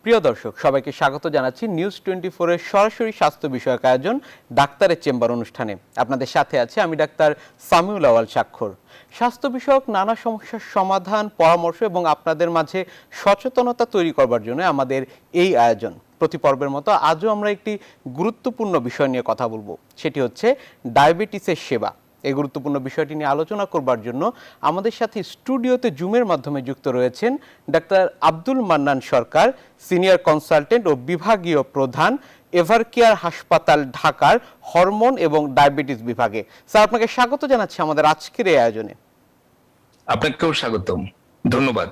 প্রিয় দর্শক, সবাইকে স্বাগত জানাচ্ছি নিউজ 24 এর সরাসরি স্বাস্থ্য বিষয়ক আয়োজন ডাক্তারের চেম্বার অনুষ্ঠানে। আপনাদের সাথে আছে আমি ডাক্তার সামিউল আওয়াল স্বাক্ষর। স্বাস্থ্য বিষয়ক নানা সমস্যার সমাধান, পরামর্শ এবং আপনাদের মাঝে সচেতনতা তৈরি করবার জন্য আমাদের এই আয়োজন। প্রতি পর্বের মতো আজও আমরা একটি গুরুত্বপূর্ণ বিষয় নিয়ে কথা বলবো, সেটি হচ্ছে ডায়াবেটিসের সেবা। এই গুরুত্বপূর্ণ বিষয়টি নিয়ে আলোচনা করবার জন্য আমাদের সাথে স্টুডিওতে জুমের মাধ্যমে যুক্ত রয়েছেন ডাক্তার আব্দুল মান্নান সরকার, সিনিয়র কনসালটেন্ট ও বিভাগীয় প্রধান, এভারকেয়ার হাসপাতাল ঢাকার হরমোন এবং ডায়াবেটিস বিভাগে। স্যার, আপনাকে স্বাগত জানাচ্ছি আমাদের আজকের এই আয়োজনে। আপনাকেও স্বাগতম, ধন্যবাদ।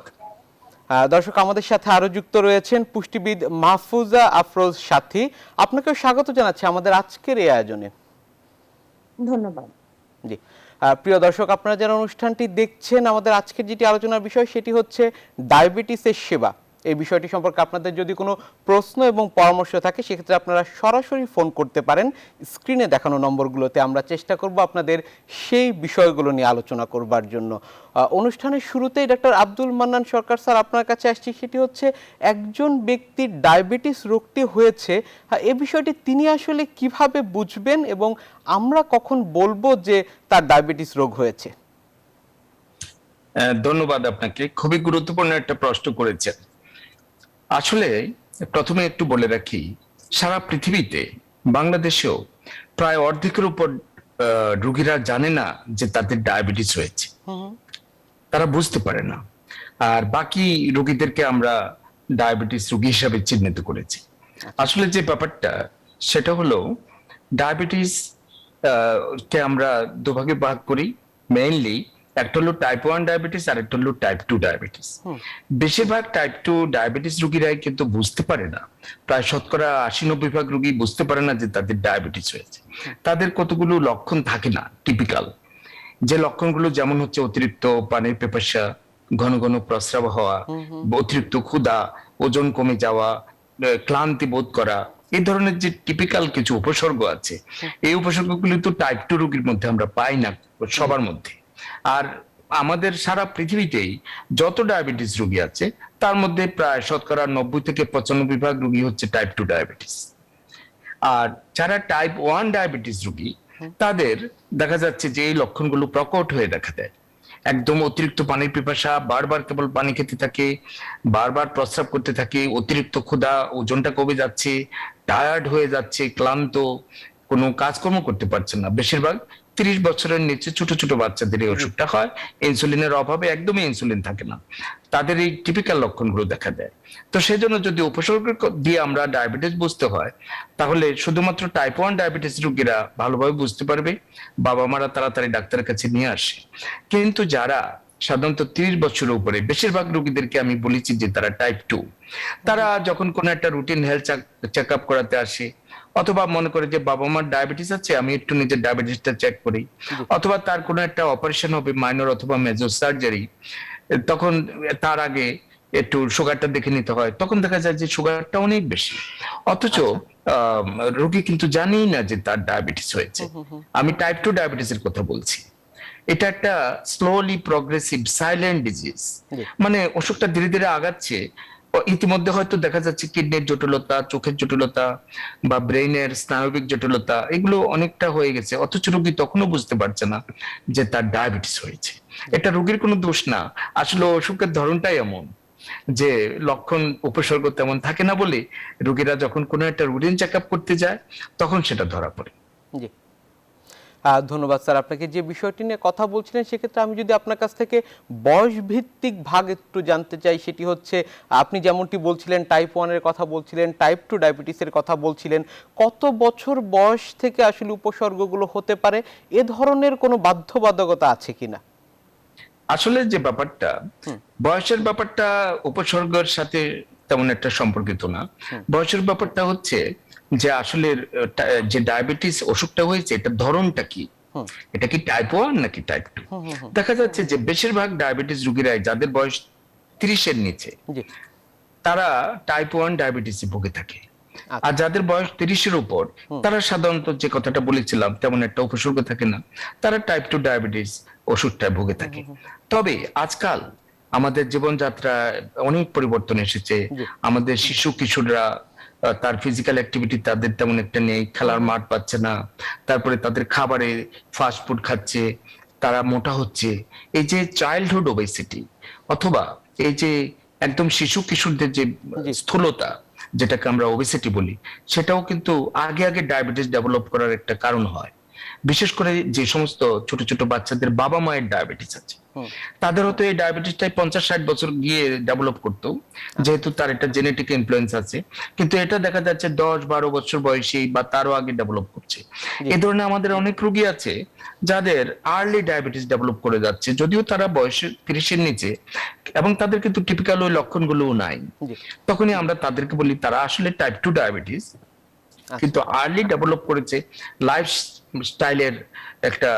দর্শক, আমাদের সাথে আরো যুক্ত রয়েছেন পুষ্টিবিদ মাহফুজা আফরোজ সাথী। আপনাকেও স্বাগত জানাচ্ছি আমাদের আজকের এই আয়োজনে। ধন্যবাদ। জি, প্রিয় দর্শক, আপনারা যারা অনুষ্ঠানটি দেখছেন, আমাদের আজকের যেটি আলোচনার বিষয় সেটি হচ্ছে ডায়াবেটিসের সেবা। এই বিষয়টি সম্পর্কে আপনাদের যদি কোনো প্রশ্ন এবং পরামর্শ থাকে সেক্ষেত্রে আপনারা সরাসরি ফোন করতে পারেন স্ক্রিনে দেখানো নম্বরগুলোতে। আমরা চেষ্টা করব আপনাদের সেই বিষয়গুলো নিয়ে আলোচনা করবার জন্য। অনুষ্ঠানের শুরুতেই ডাক্তার আব্দুল মান্নান সরকার স্যার, আপনার কাছে আসছি, সেটি হচ্ছে একজন ব্যক্তির ডায়াবেটিস রোগটি হয়েছে, এই বিষয়টি তিনি আসলে কিভাবে বুঝবেন এবং আমরা কখন বলবো যে তার ডায়াবেটিস রোগ হয়েছে? ধন্যবাদ আপনাকে, খুবই গুরুত্বপূর্ণ একটা প্রশ্ন করেছেন। আসলে প্রথমে একটু বলে রাখি, সারা পৃথিবীতে, বাংলাদেশেও প্রায় অর্ধেকের উপর রোগীরা জানে না যে তাদের ডায়াবেটিস হয়েছে, তারা বুঝতে পারে না। আর বাকি রোগীদেরকে আমরা ডায়াবেটিস রোগী হিসাবে চিহ্নিত করেছি। আসলে যে ব্যাপারটা সেটা হলো, ডায়াবেটিস কে আমরা দুভাগে ভাগ করি মেইনলি। একটা হলো টাইপ 1 ডায়াবেটিস আর একটা হলো টাইপ 2 ডায়াবেটিস। বেশিরভাগ টাইপ 2 ডায়াবেটিস রোগীরাই কিন্তু বুঝতে পারে না, প্রায় শতকরা 80-90% রোগী বুঝতে পারে না যে তাদের ডায়াবেটিস হয়েছে। তাদের কতগুলো লক্ষণ থাকে না টিপিক্যাল, যে লক্ষণগুলো যেমন হচ্ছে অতিরিক্ত পানির পিপাসা, ঘন ঘন প্রস্রাব হওয়া, অতিরিক্ত ক্ষুধা, ওজন কমে যাওয়া, ক্লান্তি বোধ করা, এই ধরনের যে টিপিক্যাল কিছু উপসর্গ আছে, এই উপসর্গগুলি তো টাইপ 2 রোগীর মধ্যে আমরা পাই না সবার মধ্যে। আর আমাদের সারা পৃথিবীতেই যত ডায়াবেটিস রোগী আছে তার মধ্যে প্রায় শতকরা 90-95% রোগী হচ্ছে টাইপ 2 ডায়াবেটিস। আর যারা টাইপ 1 ডায়াবেটিস রোগী, তাদের দেখা যাচ্ছে যে এই লক্ষণগুলো প্রকট হয়ে দেখা দেয়। একদম অতিরিক্ত পানির পিপাসা, বারবার কেবল পানি খেতে থাকে, বারবার প্রস্রাব করতে থাকে, অতিরিক্ত ক্ষুধা, ওজনটা কমে যাচ্ছে, টায়ার্ড হয়ে যাচ্ছে, ক্লান্ত, কোনো কাজকর্ম করতে পারছে না। বেশিরভাগ 30 বছরের নিচে ছোট ছোট বাচ্চাদের এই অসুখটা হয়, ইনসুলিনের অভাবে একদমই ইনসুলিন থাকে না, তাদের এই টিপিক্যাল লক্ষণগুলো দেখা দেয়। তো সেজন্য যদি উপসর্গ দিয়ে আমরা ডায়াবেটিস বুঝতে হয়, তাহলে শুধুমাত্র টাইপ 1 ডায়াবেটিস রোগীরা ভালোভাবে বুঝতে পারবে, বাবা মারা তাড়াতাড়ি ডাক্তারের কাছে নিয়ে আসে। কিন্তু যারা সাধারণত 30 বছরের উপরে, বেশিরভাগ রোগীদেরকে আমি বলেছি যে তারা টাইপ 2, তারা যখন কোনো একটা রুটিন হেলথ চেক আপ করাতে আসে, অথবা মনে করে যে বাবা মার ডায়াবেটিস আছে, আমি একটু নিজের ডায়াবেটিসটা চেক করি, অথবা তার কোনো একটা অপারেশন হবে, মাইনর অথবা মেজর সার্জারি, তখন তার আগে একটু সুগারটা দেখে নিতে হয়, তখন দেখা যায় যে সুগারটা অনেক বেশি, অথচ রোগী কিন্তু জানেই না যে তার ডায়াবেটিস হয়েছে। আমি টাইপ 2 ডায়াবেটিসের কথা বলছি। এটা একটা স্লোলি প্রগ্রেসিভ সাইলেন্ট ডিজিজ, মানে অসুখটা ধীরে ধীরে আগাচ্ছে। ইতিমধ্যে হয়তো দেখা যাচ্ছে কিডনির জটিলতা, চোখের জটিলতা বা ব্রেইনের স্নায়বিক জটিলতা, এগুলো অনেকটা হয়ে গেছে, অথচ রোগী তখনও বুঝতে পারছে না যে তার ডায়াবেটিস হয়েছে। এটা রোগীর কোনো দোষ না, আসলে অসুখের ধরনটাই এমন যে লক্ষণ উপসর্গ তেমন থাকে না বলে রোগীরা যখন কোনো একটা রুটিন চেক আপ করতে যায় তখন সেটা ধরা পড়ে। জি, ধন্যবাদ স্যার আপনাকে। যে বিষয়টি নিয়ে কথা বলছিলেন সেক্ষেত্রে আমি যদি আপনার কাছ থেকে বয়স ভিত্তিক ভাগ একটু জানতে চাই, সেটি হচ্ছে আপনি যেমনটি বলছিলেন টাইপ 1 এর কথা বলছিলেন, টাইপ 2 ডায়াবেটিসের কথা বলছিলেন, কত বছর বয়স থেকে আসলে উপসর্গগুলো হতে পারে, এ ধরনের কোনো বাধ্যবাধকতা আছে কিনা? আসলে যে ব্যাপারটা, বয়সের ব্যাপারটা উপসর্গের সাথে তেমন একটা সম্পর্কিত না। বয়সের ব্যাপারটা হচ্ছে যে আসলে যে ডায়াবেটিস অসুখটা হয়েছে এটা ধরনটা কি, এটা কি টাইপ 1 নাকি টাইপ 2। দেখা যাচ্ছে যে বেশিরভাগ ডায়াবেটিস রোগীরাই যাদের বয়স 30 এর নিচে, তারা টাইপ 1 ডায়াবেটিসে ভুগে থাকে। আর যাদের বয়স 30 এর উপর, তারা সাধারণত যে কথাটা বলেছিলাম তেমন একটা উপসর্গ থাকে না, তারা টাইপ 2 ডায়াবেটিস ওষুধটায় ভুগে থাকে। তবে আজকাল আমাদের জীবনযাত্রা অনেক পরিবর্তন এসেছে। জি আমাদের শিশু কিশোররা তার ফিজিক্যাল অ্যাক্টিভিটি তাদের তেমন একটা নেই, খেলার মাঠ পাচ্ছে না, তারপরে তাদের খাবারে ফাস্ট ফুড খাচ্ছে, তারা মোটা হচ্ছে। এই যে চাইল্ডহুড ওবেসিটি অথবা এই যে একদম শিশু কিশোরদের যে জি স্থূলতা, যেটাকে আমরা ওবেসিটি বলি, সেটাও কিন্তু আগে আগে ডায়াবেটিস ডেভেলপ করার একটা কারণ হয়। বিশেষ করে যে সমস্ত ছোট ছোট বাচ্চাদের বাবা মায়ের ডায়াবেটিস আছে, হুম তাদের হয়তো এই ডায়াবেটিসটাই 50-60 বছর গিয়ে ডেভেলপ করতো, যেহেতু তার একটা জেনেটিক ইনফ্লুয়েন্স আছে। কিন্তু এটা দেখা যাচ্ছে 10-12 বছর বয়সী বা তারও আগে ডেভেলপ করছে। জি এ ধরনের আমাদের অনেক রোগী আছে যাদের আর্লি ডায়াবেটিস ডেভেলপ করে যাচ্ছে, যদিও তারা বয়সে 30-এর নিচে, এবং তাদের কিন্তু টিপিক্যাল ওই লক্ষণগুলোও নাই। জি তখনই আমরা তাদেরকে বলি তারা আসলে টাইপ 2 ডায়াবেটিস, কিন্তু আচ্ছা আর্লি ডেভেলপ করেছে লাইফ স্টাইলের একটা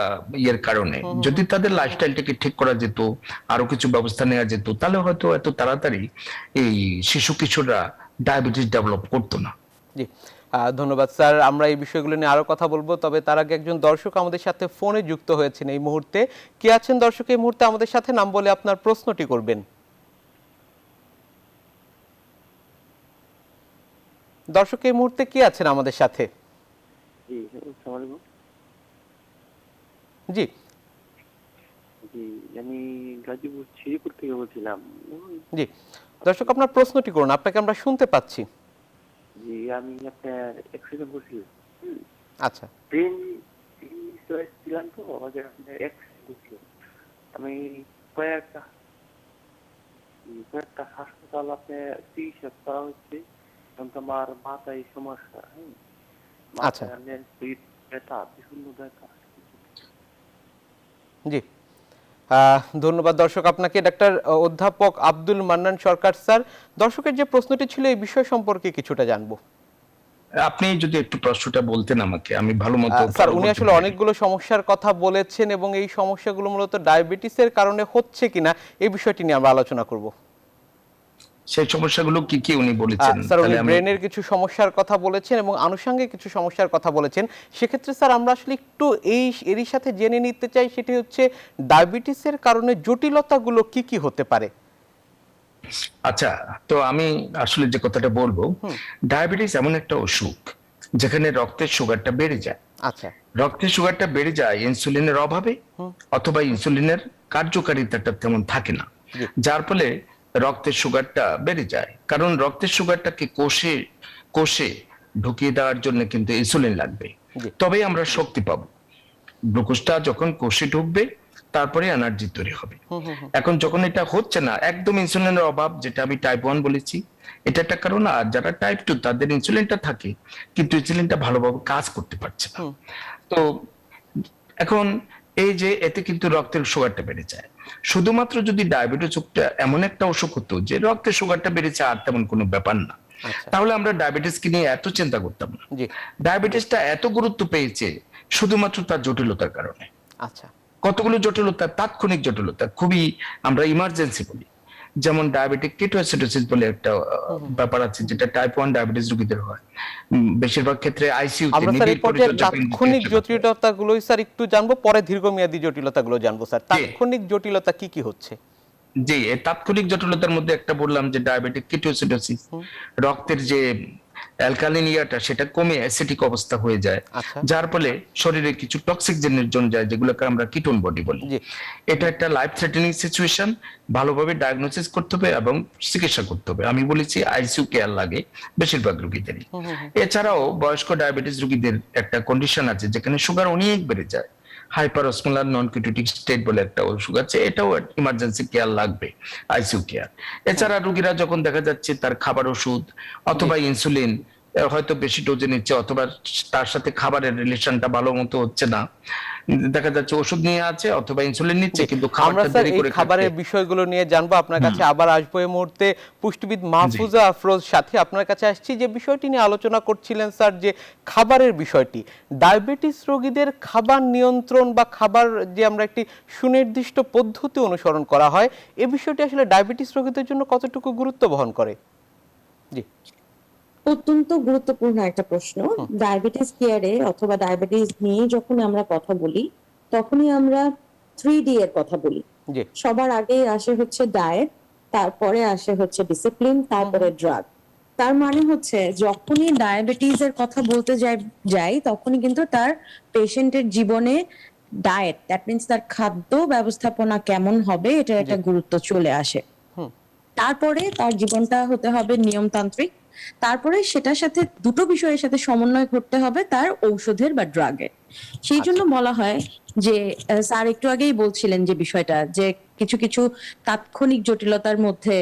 ইয়ের কারণে। যদি তাদের লাইফস্টাইলটাকে ঠিক করা যেত, আরো কিছু ব্যবস্থা নেওয়া যেত, তাহলে হয়তো এত তাড়াতাড়ি এই শিশু কিশোররা ডায়াবেটিস ডেভেলপ করতো না। জি ধন্যবাদ স্যার। আমরা এই বিষয়গুলো নিয়ে আরো কথা বলবো, তবে তার আগে একজন দর্শক আমাদের সাথে ফোনে যুক্ত হয়েছেন এই মুহূর্তে। কে আছেন দর্শক এই মুহূর্তে আমাদের সাথে? নাম বলে আপনার প্রশ্নটি করবেন। দর্শক এই মুহূর্তে কে আছেন আমাদের সাথে? জি, আসসালামু আলাইকুম। জি জি, আমি গাজীপুর শ্রীপুর থেকে বলছিলাম। জি দর্শক আপনার প্রশ্নটি করুন, আপনাকে আমরা শুনতে পাচ্ছি। জি, আমি আপনার অ্যাক্সিডেন্ট করছিলাম। হুম, আচ্ছা ট্রেন ছিলাম তো, আমাদের আপনার অ্যাক্সিডেন্ট করছিল। আমি কয়েকটা কয়েকটা হাসপাতাল আপনার চিকিৎসা করা হচ্ছে। এখন তো আমার মাথায় সমস্যা। হ্যাঁ, আচ্ছা মাথায় আপনার পিঠ ব্যথা, বিভিন্ন ব্যথা। জি ধন্যবাদ দর্শক আপনাকে। ডাক্তার অধ্যাপক আব্দুল মান্নান সরকার স্যার, দর্শকের যে প্রশ্নটি ছিল এই বিষয় সম্পর্কে কিছুটা জানবো। আপনি যদি একটু প্রশ্নটা বলতেন আমাকে, আমি ভালো মতো স্যার উনি আসলে অনেকগুলো সমস্যার কথা বলেছেন এবং এই সমস্যাগুলো মূলত ডায়াবেটিসের কারণে হচ্ছে কিনা এই বিষয়টি নিয়ে আমরা আলোচনা করব। সেই সমস্যাগুলো কি কি উনি বলেছেন, স্যার উনি তাহলে আমি ব্রেনের কিছু সমস্যার কথা বলেছেন এবং আনুষঙ্গিক কিছু সমস্যার কথা বলেছেন। সেক্ষেত্রে স্যার আমরা আসলে একটু এরই সাথে জেনে নিতে চাই, সেটি হচ্ছে ডায়াবেটিসের কারণে জটিলতাগুলো কি কি হতে পারে। আচ্ছা, তো আমি আসলে যে কথাটা বলবো, হুম ডায়াবেটিস এমন একটা অসুখ যেখানে রক্তের সুগারটা বেড়ে যায়। আচ্ছা রক্তের সুগারটা বেড়ে যায় ইনসুলিনের অভাবে, হুম অথবা ইনসুলিনের কার্যকারিতাটা তেমন থাকে না, জি যার ফলে রক্তের সুগারটা বেড়ে যায়। কারণ রক্তের সুগারটাকে কোষে কোষে ঢুকিয়ে দেওয়ার জন্য কিন্তু ইনসুলিন লাগবে, জি তবেই আমরা শক্তি পাবো। গ্লুকোজটা যখন কোষে ঢুকবে, তারপরে এনার্জি তৈরি হবে। হুম হুম হুম এখন যখন এটা হচ্ছে না, একদম ইনসুলিনের অভাব, যেটা আমি টাইপ 1 বলেছি, এটা একটা কারণ। আর যারা টাইপ 2 তাদের ইনসুলিনটা থাকে, কিন্তু ইনসুলিনটা ভালোভাবে কাজ করতে পারছে না। হুম তো এখন এই যে এতে কিন্তু রক্তের সুগারটা বেড়ে যায়। শুধুমাত্র যদি ডায়াবেটিস অসুখটা এমন একটা অসুখ হতো যে রক্তের সুগারটা বেড়েছে আর তেমন কোনো ব্যাপার না, আচ্ছা তাহলে আমরা ডায়াবেটিসকে নিয়ে এত চিন্তা করতাম না। জি ডায়াবেটিসটা এত গুরুত্ব পেয়েছে শুধুমাত্র তার জটিলতার কারণে। আচ্ছা কতগুলো জটিলতা, তাৎক্ষণিক জটিলতা, খুবই আমরা ইমার্জেন্সি বলি, যেমন ডায়াবেটিক কিটোঅ্যাসিডোসিস বলে একটা হুম হুম। ব্যাপার আছে, যেটা টাইপ 1 ডায়াবেটিস রোগীদের হয়। বেশিরভাগ ক্ষেত্রে আইসিইউ তে আমরা স্যার এই নিবিড় পর্যায়ে পরিচর্যা তাৎক্ষণিক জটিলতাগুলোই স্যার একটু জানবো, পরে দীর্ঘমেয়াদী জটিলতাগুলো জানবো স্যার। জি তাৎক্ষণিক জটিলতা কি কি হচ্ছে? জি, এই তাৎক্ষণিক জটিলতার মধ্যে একটা বললাম যে ডায়াবেটিক কিটোঅ্যাসিডোসিস, হুম রক্তের যে অ্যালকালিন ইয়াটা সেটা কমে অ্যাসিডিক অবস্থা হয়ে যায়, আচ্ছা যার ফলে শরীরে কিছু টক্সিক জন্য যায়, যেগুলোকে আমরা কিটোন বডি বলি। জি এটা একটা লাইফ থ্রেটেনিং সিচুয়েশন, ভালোভাবে ডায়াগনোসিস করতে হবে এবং চিকিৎসা করতে হবে। আমি বলেছি আইসিইউ কেয়ার লাগে বেশিরভাগ রোগীদেরই। হুম হুম হুম এছাড়াও বয়স্ক ডায়াবেটিস রোগীদের একটা কন্ডিশন আছে যেখানে সুগার অনেক বেড়ে যায়, হাইপার অসমোলার নন কিটোটিক স্টেট বলে একটা অসুখ আছে, এটাও ইমার্জেন্সি কেয়ার লাগবে, আইসিইউ কেয়ার। এছাড়া রোগীরা যখন দেখা যাচ্ছে তার খাবার ওষুধ জি অথবা ইনসুলিন হয়তো বেশি ডোজে নিচ্ছে, অথবা তার সাথে খাবারের রিলেশনটা ভালো মতো হচ্ছে না, দেখা যাচ্ছে ওষুধ নিয়ে আছে অথবা ইনসুলিন নিচ্ছে জি কিন্তু আমরা খাবারটা স্যার দেরি এই করে খাবারের খাচ্ছে। বিষয়গুলো নিয়ে জানবো, আপনার কাছে আবার আসবো। এই মুহূর্তে পুষ্টিবিদ জি মাহফুজা আফরোজ সাথী আপনার কাছে আসছি। যে বিষয়টি নিয়ে আলোচনা করছিলেন স্যার, যে খাবারের বিষয়টি, ডায়াবেটিস রোগীদের খাবার নিয়ন্ত্রণ বা খাবার যে আমরা একটি সুনির্দিষ্ট পদ্ধতি অনুসরণ করা হয়, এই বিষয়টি আসলে ডায়াবেটিস রোগীদের জন্য কতটুকু গুরুত্ব বহন করে? জি অত্যন্ত গুরুত্বপূর্ণ একটা প্রশ্ন। হুম ডায়াবেটিস কেয়ারে অথবা ডায়াবেটিস নিয়ে যখন আমরা কথা বলি, তখনই আমরা 3D এর কথা বলি। জি। সবার আগেই আসে হচ্ছে ডায়েট, তারপরে আসে হচ্ছে ডিসিপ্লিন, তারপরে ড্রাগ। তার মানে হচ্ছে যখনই ডায়াবেটিস এর কথা বলতে যাই তখনই কিন্তু তার পেশেন্টের জীবনে ডায়েট, দ্যাট মিন্স তার খাদ্য ব্যবস্থাপনা কেমন হবে এটা জি। একটা গুরুত্ব চলে আসে। হুম। তারপরে তার জীবনটা হতে হবে নিয়মতান্ত্রিক। তারপরে সেটার সাথে দুটো বিষয়ের সাথে সমন্বয় করতে হবে তার ঔষধের বা ড্রাগের। সেই জন্য আচ্ছা। বলা হয় যে স্যার একটু আগেই বলছিলেন যে বিষয়টা যে কিছু কিছু তাৎক্ষণিক জটিলতার মধ্যে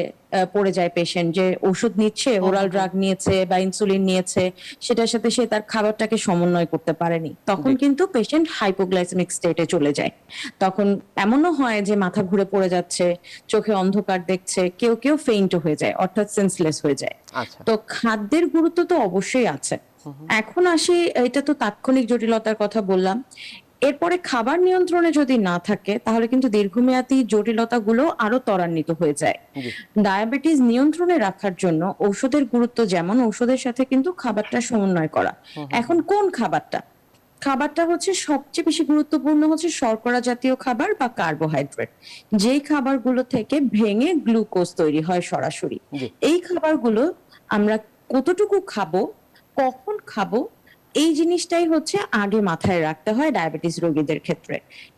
পড়ে যায় পেশেন্ট, যে ওষুধ নিচ্ছে, হুম, ওরাল হুম, হুম। ড্রাগ নিয়েছে বা ইনসুলিন নিয়েছে, সেটার সাথে সে তার খাবারটাকে সমন্বয় করতে পারেনি, তখন জি। কিন্তু পেশেন্ট হাইপোগ্লাইসেমিক স্টেটে চলে যায়। তখন এমনও হয় যে মাথা ঘুরে পড়ে যাচ্ছে, চোখে অন্ধকার দেখছে, কেউ কেউ ফেইন্ট হয়ে যায়, অর্থাৎ সেন্সলেস হয়ে যায়। আচ্ছা। তো খাদ্যের গুরুত্ব তো অবশ্যই আছে। হুম, হুম। এখন আসি, এটা তো তাৎক্ষণিক জটিলতার কথা বললাম। এরপরে খাবার নিয়ন্ত্রণে যদি না থাকে তাহলে কিন্তু দীর্ঘমেয়াদী জটিলতাগুলো আরো ত্বরান্বিত হয়ে যায়। জি। ডায়াবেটিস নিয়ন্ত্রণে রাখার জন্য ঔষধের গুরুত্ব যেমন, ঔষধের সাথে কিন্তু খাবারটা সমন্বয় করা। হুম, হুম, এখন কোন খাবারটা? খাবারটা হচ্ছে সবচেয়ে বেশি গুরুত্বপূর্ণ হচ্ছে শর্করা জাতীয় খাবার বা কার্বোহাইড্রেট, যেই খাবারগুলো থেকে ভেঙে গ্লুকোজ তৈরি হয় সরাসরি। জি। এই খাবারগুলো আমরা কতটুকু খাবো, কখন খাবো, এই জিনিসটাই হচ্ছে আগে মাথায় রাখতে হয় ডায়াবেটিস রোগীদের ক্ষেত্রে।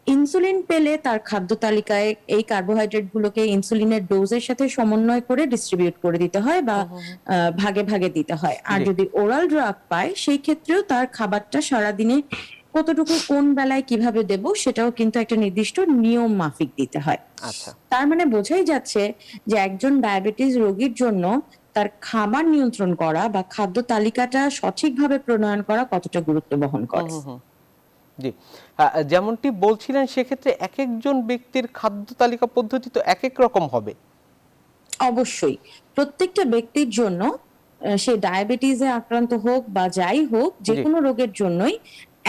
ইনসুলিন পেলে তার খাদ্য তালিকায় এই কার্বোহাইড্রেট গুলোকে ইনসুলিনের ডোজের সাথে সমন্বয় করে ডিস্ট্রিবিউট করে দিতে হয় বা হুম, হুম, হুম। ভাগে ভাগে দিতে হয়। আর জি। যদি ওরাল ড্রাগ পায় সেই ক্ষেত্রেও তার খাবারটা সারাদিনে কতটুকু কোন বেলায় কিভাবে দেব সেটাও কিন্তু একটা নির্দিষ্ট নিয়ম মাফিক দিতে হয়। আচ্ছা। তার মানে বোঝাই যাচ্ছে যে একজন ডায়াবেটিস রোগীর জন্য তার খাবার নিয়ন্ত্রণ করা বা খাদ্য তালিকাটা সঠিকভাবে প্রণয়ন করা কতটা গুরুত্ব বহন হুম, করে। হুম, হুম। জি। যেমনটি বলছিলেন সেক্ষেত্রে একেকজন ব্যক্তির খাদ্য তালিকা পদ্ধতি তো একেক রকম হবে। অবশ্যই প্রত্যেকটা ব্যক্তির জন্য সে ডায়াবেটিসে আক্রান্ত হোক বা যাই হোক, যে জি। কোনো রোগের জন্যই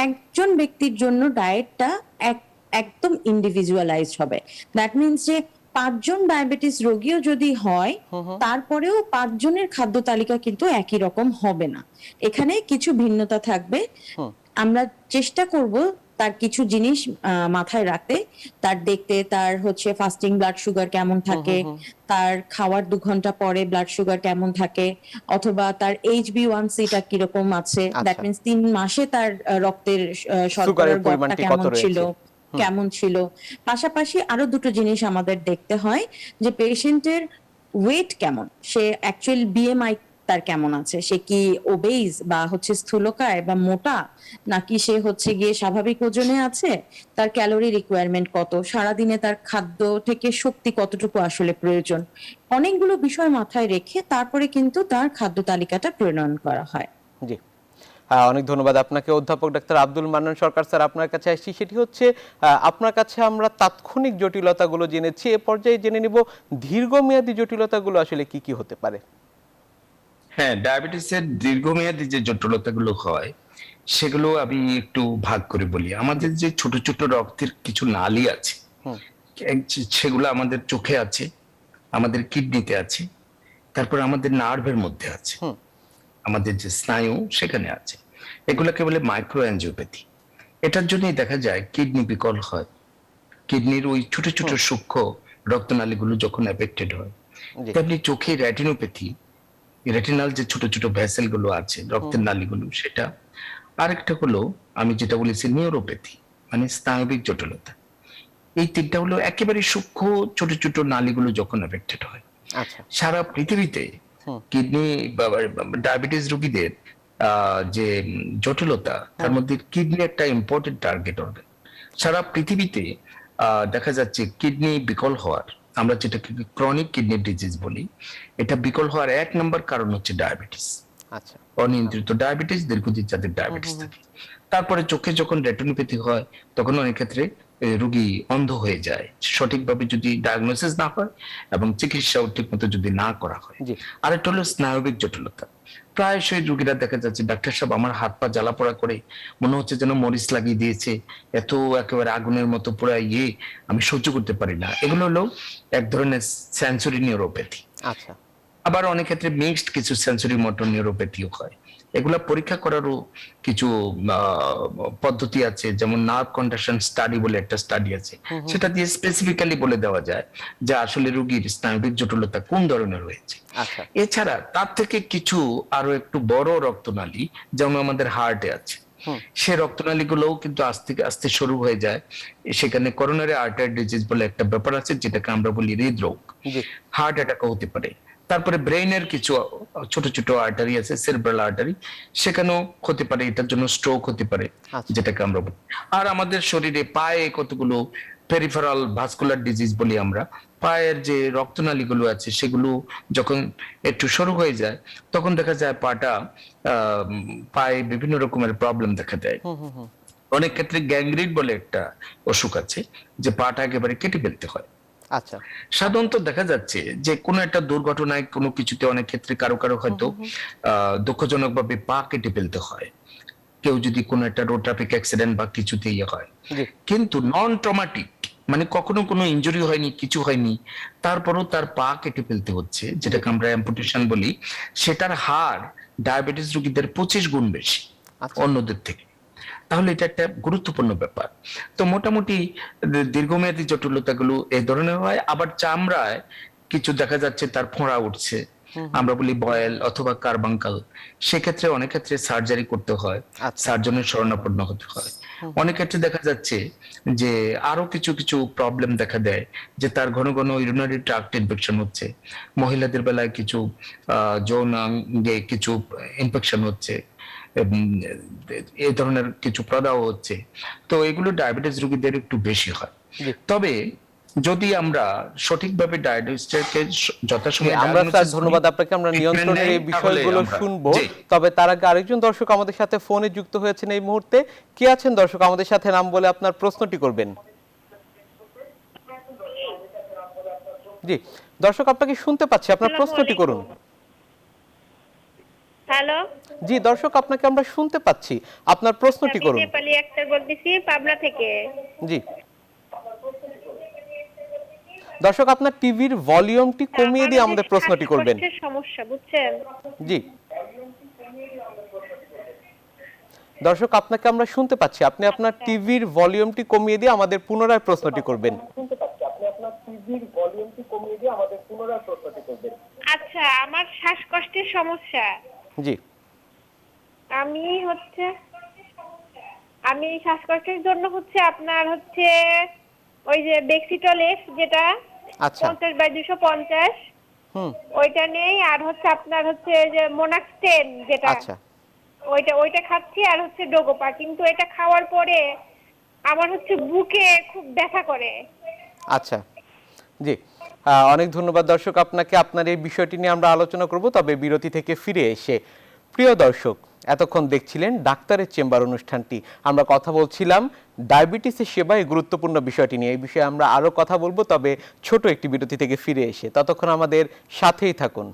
একজন ব্যক্তির জন্য ডায়েটটা একদম ইন্ডিভিজুয়ালাইজড হবে। দ্যাট মিন্স যে ৫ জন ডায়াবেটিস রোগীও যদি হয়, হুম, হুম। তারপরেও ৫ জনের খাদ্য তালিকা কিন্তু একই রকম হবে না। এখানে কিছু ভিন্নতা থাকবে। হুম। আমরা চেষ্টা করব তার কিছু জিনিস মাথায় রাখতে। তার দেখতে, তার হচ্ছে ফাস্টিং ব্লাড সুগার কেমন হুম, থাকে, হুম, হুম। তার খাওয়ার ২ ঘন্টা পরে ব্লাড সুগার কেমন থাকে, অথবা তার HbA1c টা কিরকম আছে। দ্যাট আচ্ছা। মিন্স ৩ মাসে তার রক্তের সুগারের শর্করার গড়টা পরিমাণটি কত কেমন ছিল, রয়েছে? হুম। কেমন ছিল। পাশাপাশি আরো দুটো জিনিস আমাদের দেখতে হয় যে পেশেন্টের ওয়েট কেমন, সে অ্যাকচুয়াল BMI তার কেমন আছে, সে কি ওবেইজ বা হচ্ছে স্থূলকায় বা মোটা, নাকি সে হচ্ছে গিয়ে স্বাভাবিক ওজনে আছে, তার ক্যালোরি রিকোয়ারমেন্ট কত, সারাদিনে তার খাদ্য থেকে শক্তি কতটুকু আসলে প্রয়োজন। অনেকগুলো বিষয় মাথায় রেখে তারপরে কিন্তু তার খাদ্য তালিকাটা প্রণয়ন করা হয়। জি। অনেক ধন্যবাদ আপনাকে অধ্যাপক ডাক্তার আব্দুল মান্নান সরকার স্যার। আপনার কাছে আসছি সেটি হচ্ছে আপনার কাছে আমরা তাৎক্ষণিক জটিলতাগুলো জেনেছি, এ পর্যায়ে জেনে নিব দীর্ঘমেয়াদী জটিলতাগুলো আসলে কি কি হতে পারে। হ্যাঁ, ডায়াবেটিসের দীর্ঘমেয়াদী যে জটিলতাগুলো হয় সেগুলো আমি একটু ভাগ করে বলি। জি। আমাদের যে ছোট ছোট রক্তের কিছু নালী আছে, হুম। সেগুলো আমাদের চোখে আছে, আমাদের কিডনিতে আছে, তারপর আমাদের নার্ভের মধ্যে আছে, হুম। আমাদের যে স্নায়ু সেখানে আছে। এগুলোকে বলে মাইক্রো অ্যাঞ্জিওপ্যাথি। এটার জন্যই দেখা যায় কিডনি বিকল হয়। কিডনির ওই ছোট ছোট হুম। সূক্ষ্ম রক্তনালীগুলো যখন এফেক্টেড হয়, জি। তেমনি চোখে রেটিনোপ্যাথি, রেটিনাল যে ছোট ছোট ভেসেল গুলো আছে, হুম, রক্তের হুম। নালীগুলো, সেটা। আরেকটা হলো আমি যেটা বলেছি নিউরোপ্যাথি, মানে স্নায়বিক জটিলতা। এই তিনটা হলো একেবারে সূক্ষ্ম ছোট ছোট নালীগুলো যখন এফেক্টেড হয়। আচ্ছা। সারা পৃথিবীতে হুম। কিডনি ডায়াবেটিস রোগীদের যে জটিলতা, তার হুম। মধ্যে কিডনি একটা ইম্পর্টেন্ট টার্গেট অর্গান। সারা পৃথিবীতে দেখা যাচ্ছে কিডনি বিকল হওয়ার, আমরা যেটাকে ক্রনিক কিডনি ডিজিজ বলি, এটা বিকল হওয়ার ১ নম্বর কারণ হচ্ছে ডায়াবেটিস। আচ্ছা। অনিয়ন্ত্রিত ডায়াবেটিস, দীর্ঘদিন যাদের হুম, ডায়াবেটিস হুম, হুম। থাকে। তারপরে চোখে যখন রেটিনোপ্যাথি হয় তখন অনেক ক্ষেত্রে রোগী অন্ধ হয়ে যায় সঠিকভাবে যদি ডায়াগনোসিস না হয় এবং চিকিৎসাও ঠিক মতো যদি না করা হয়। জি। আরেকটা হলো স্নায়বিক জটিলতা। প্রায়শই রোগীরা দেখা যাচ্ছে, ডাক্তার সাহেব আমার হাত পা জ্বালা পোড়া করে, মনে হচ্ছে যেন মরিচ লাগিয়ে দিয়েছে, এত একেবারে আগুনের মতো পোড়া ইয়ে, আমি সহ্য করতে পারি না। এগুলো হলো এক ধরনের সেন্সরি নিউরোপ্যাথি। আচ্ছা। আবার অনেক ক্ষেত্রে মিক্সড কিছু সেন্সরি মোটর নিউরোপ্যাথিও হয়। এগুলা পরীক্ষা করারও কিছু পদ্ধতি আছে, যেমন নার্ভ কন্ডাকশন স্টাডি বলে একটা স্টাডি আছে, সেটা দিয়ে স্পেসিফিক্যালি বলে দেওয়া যায় যে আসলে রোগীর স্নায়বিক জটিলতা কোন ধরনের হয়েছে। আচ্ছা। এছাড়া তার থেকে কিছু আরো একটু বড় রক্তনালী যেমন আমাদের হার্টে আছে, সে রক্তনালীগুলোও কিন্তু আস্তে আস্তে শুরু হয়ে যায়। সেখানে করোনারি আর্টারি ডিজিজ বলে একটা ব্যাপার আছে, যেটাকে আমরা বলি হৃদরোগ, জি। হার্ট অ্যাটাকও হতে পারে। তারপরে ব্রেইনের কিছু ছোট ছোট আর্টারি আছে, সেরেব্রাল আর্টারি, সেখানেও হতে পারে, এটার জন্য স্ট্রোক হতে পারে, আচ্ছা। যেটাকে আমরা বলি। আর আমাদের শরীরে পায়ে কতগুলো পেরিফেরাল ভাস্কুলার ডিজিজ বলি আমরা, পায়ের যে রক্তনালীগুলো আছে সেগুলো যখন একটু সরু হয়ে যায় তখন দেখা যায় পাটা পায়ে বিভিন্ন রকমের প্রবলেম দেখা দেয়। অনেক ক্ষেত্রে গ্যাংগ্রিন বলে একটা অসুখ আছে, যে পাটা একেবারে কেটে ফেলতে হয়। আচ্ছা। সাধারণত দেখা যাচ্ছে যে কোনো একটা দুর্ঘটনায় কোনো কিছুতে অনেক ক্ষেত্রে কারো কারো হয়তো দুঃখজনক ভাবে পা কেটে ফেলতে হয়, কেউ যদি কোনো একটা রোড ট্রাফিক অ্যাক্সিডেন্ট বা কিছুতে ইয়ে হয়। জি। কিন্তু নন ট্রমাটিক, মানে কখনো কোনো ইনজুরি হয়নি, কিছু হয়নি, তারপরও তার পা কেটে ফেলতে হচ্ছে, যেটাকে আমরা অ্যাম্পুটেশন বলি, সেটার হার ডায়াবেটিস রোগীদের 25 গুণ বেশি আচ্ছা। অন্যদের থেকে। তাহলে এটা একটা গুরুত্বপূর্ণ ব্যাপার। তো মোটামুটি দীর্ঘমেয়াদী জটিলতাগুলো এই ধরনের হয়। আবার চামড়ায় কিছু দেখা যাচ্ছে তার ফোঁড়া উঠছে, আমরা বলি বয়েল অথবা কার্বাঙ্কাল, সেক্ষেত্রে অনেক ক্ষেত্রে সার্জারি করতে হয়, আচ্ছা। সার্জনের শরণাপন্ন হতে হয়। অনেক ক্ষেত্রে দেখা যাচ্ছে যে আরো কিছু কিছু প্রবলেম দেখা দেয়, যে তার ঘন ঘন ইউরিনারি ট্রাক্ট ইনফেকশন হচ্ছে, মহিলাদের বেলায় কিছু যৌনাঙ্গে কিছু ইনফেকশন হচ্ছে, এই ধরনের কিছু প্রদাহ হচ্ছে। তো এগুলো ডায়াবেটিস রোগীদের একটু বেশি হয়। জি। তবে যদি আমরা সঠিকভাবে ডায়াবেটিসকে জি, যথাসময়ে আমরা স্যার diagnosis করি, ধন্যবাদ আপনাকে, আমরা treatment নিয়ন্ত্রণের নেই, এই তাহলে বিষয়গুলো আমরা- শুনবো। জি। তবে তার আগে আরেকজন দর্শক আমাদের সাথে ফোনে যুক্ত হয়েছেন এই মুহূর্তে। কে আছেন দর্শক? আমাদের সাথে নাম বলে আপনার প্রশ্নটি করবেন। জি দর্শক, আপনাকে শুনতে পাচ্ছি, আপনার প্রশ্নটি করুন। হ্যালো, জি দর্শক, আপনাকে আমরা শুনতে পাচ্ছি, আপনার প্রশ্নটি আমি করুন। নেপালি আক্তার বলতেছি পাবনা থেকে। জি দর্শক, আপনার টিভির ভলিউমটি কমিয়ে দিয়ে আমাদের প্রশ্নটি করবেন। শ্বাসকষ্টের সমস্যা, বুঝছেন? জি দর্শক, আপনাকে আমরা শুনতে পাচ্ছি, আপনি আপনার টিভির ভলিউমটি কমিয়ে দিয়ে আমাদের পুনরায় প্রশ্নটি করবেন। আচ্ছা, আমার শ্বাসকষ্টের সমস্যা। জি। আমি শ্বাসকষ্টের জন্য আপনার ওই যে বেক্সিটল এফ, যেটা আচ্ছা। 50/250 হুম। ওইটা নেই, আর আপনার যে মোনাক্সটেন, যেটা আচ্ছা। ওইটা খাচ্ছি, আর ডোগোপা। কিন্তু এটা খাওয়ার পরে আমার বুকে খুব ব্যথা করে। আচ্ছা। জি অনেক ধন্যবাদ দর্শক আপনাকে। আপনার এই বিষয়টি নিয়ে আমরা আলোচনা করব, তবে বিরতি থেকে ফিরে এসে। প্রিয় দর্শক, এতক্ষণ দেখছিলেন ডাক্তারের চেম্বার অনুষ্ঠানটি। আমরা কথা বলছিলাম ডায়াবেটিসের সেবায় গুরুত্বপূর্ণ বিষয়টি নিয়ে। এই বিষয়ে আমরা আরো কথা বলবো, তবে ছোট একটি বিরতি থেকে ফিরে এসে। ততক্ষণ আমাদের সাথেই থাকুন।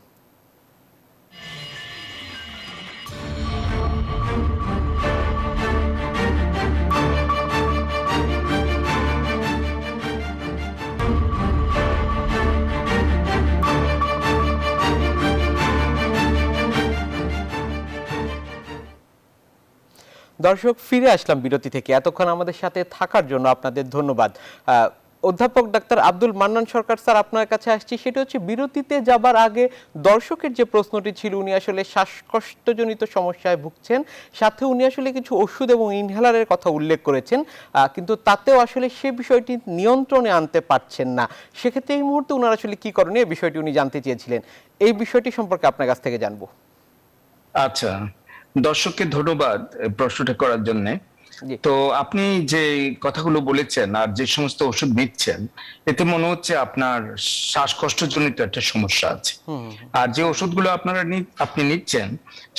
দর্শক, ফিরে আসলাম বিরতি থেকে। এতক্ষণ আমাদের সাথে থাকার জন্য আপনাদের ধন্যবাদ। অধ্যাপক ডাক্তার আব্দুল মান্নান সরকার স্যার, আপনার কাছে আসছি। সেটা হচ্ছে, বিরতিতে যাবার আগে দর্শকের যে প্রশ্নটি ছিল, উনি আসলে শ্বাসকষ্টজনিত সমস্যায় ভুগছেন, সাথে উনি আসলে কিছু ওষুধ এবং ইনহেলারের কথা উল্লেখ করেছেন, কিন্তু তাতেও আসলে সে বিষয়টি নিয়ন্ত্রণে আনতে পারছেন না। সেক্ষেত্রে এই মুহূর্তে উনার আসলে কি করণীয়, এই বিষয়টি উনি জানতে চেয়েছিলেন। এই বিষয়টি সম্পর্কে আপনার কাছ থেকে জানবো। আচ্ছা, দর্শককে ধন্যবাদ প্রশ্নটা করার জন্য। তো আপনি যে কথাগুলো বলেছেন আর যে সমস্ত ওষুধ নিচ্ছেন, এতে মনে হচ্ছে আপনার শ্বাসকষ্টজনিত একটা সমস্যা আছে। আর যে ওষুধগুলো আপনি নিচ্ছেন,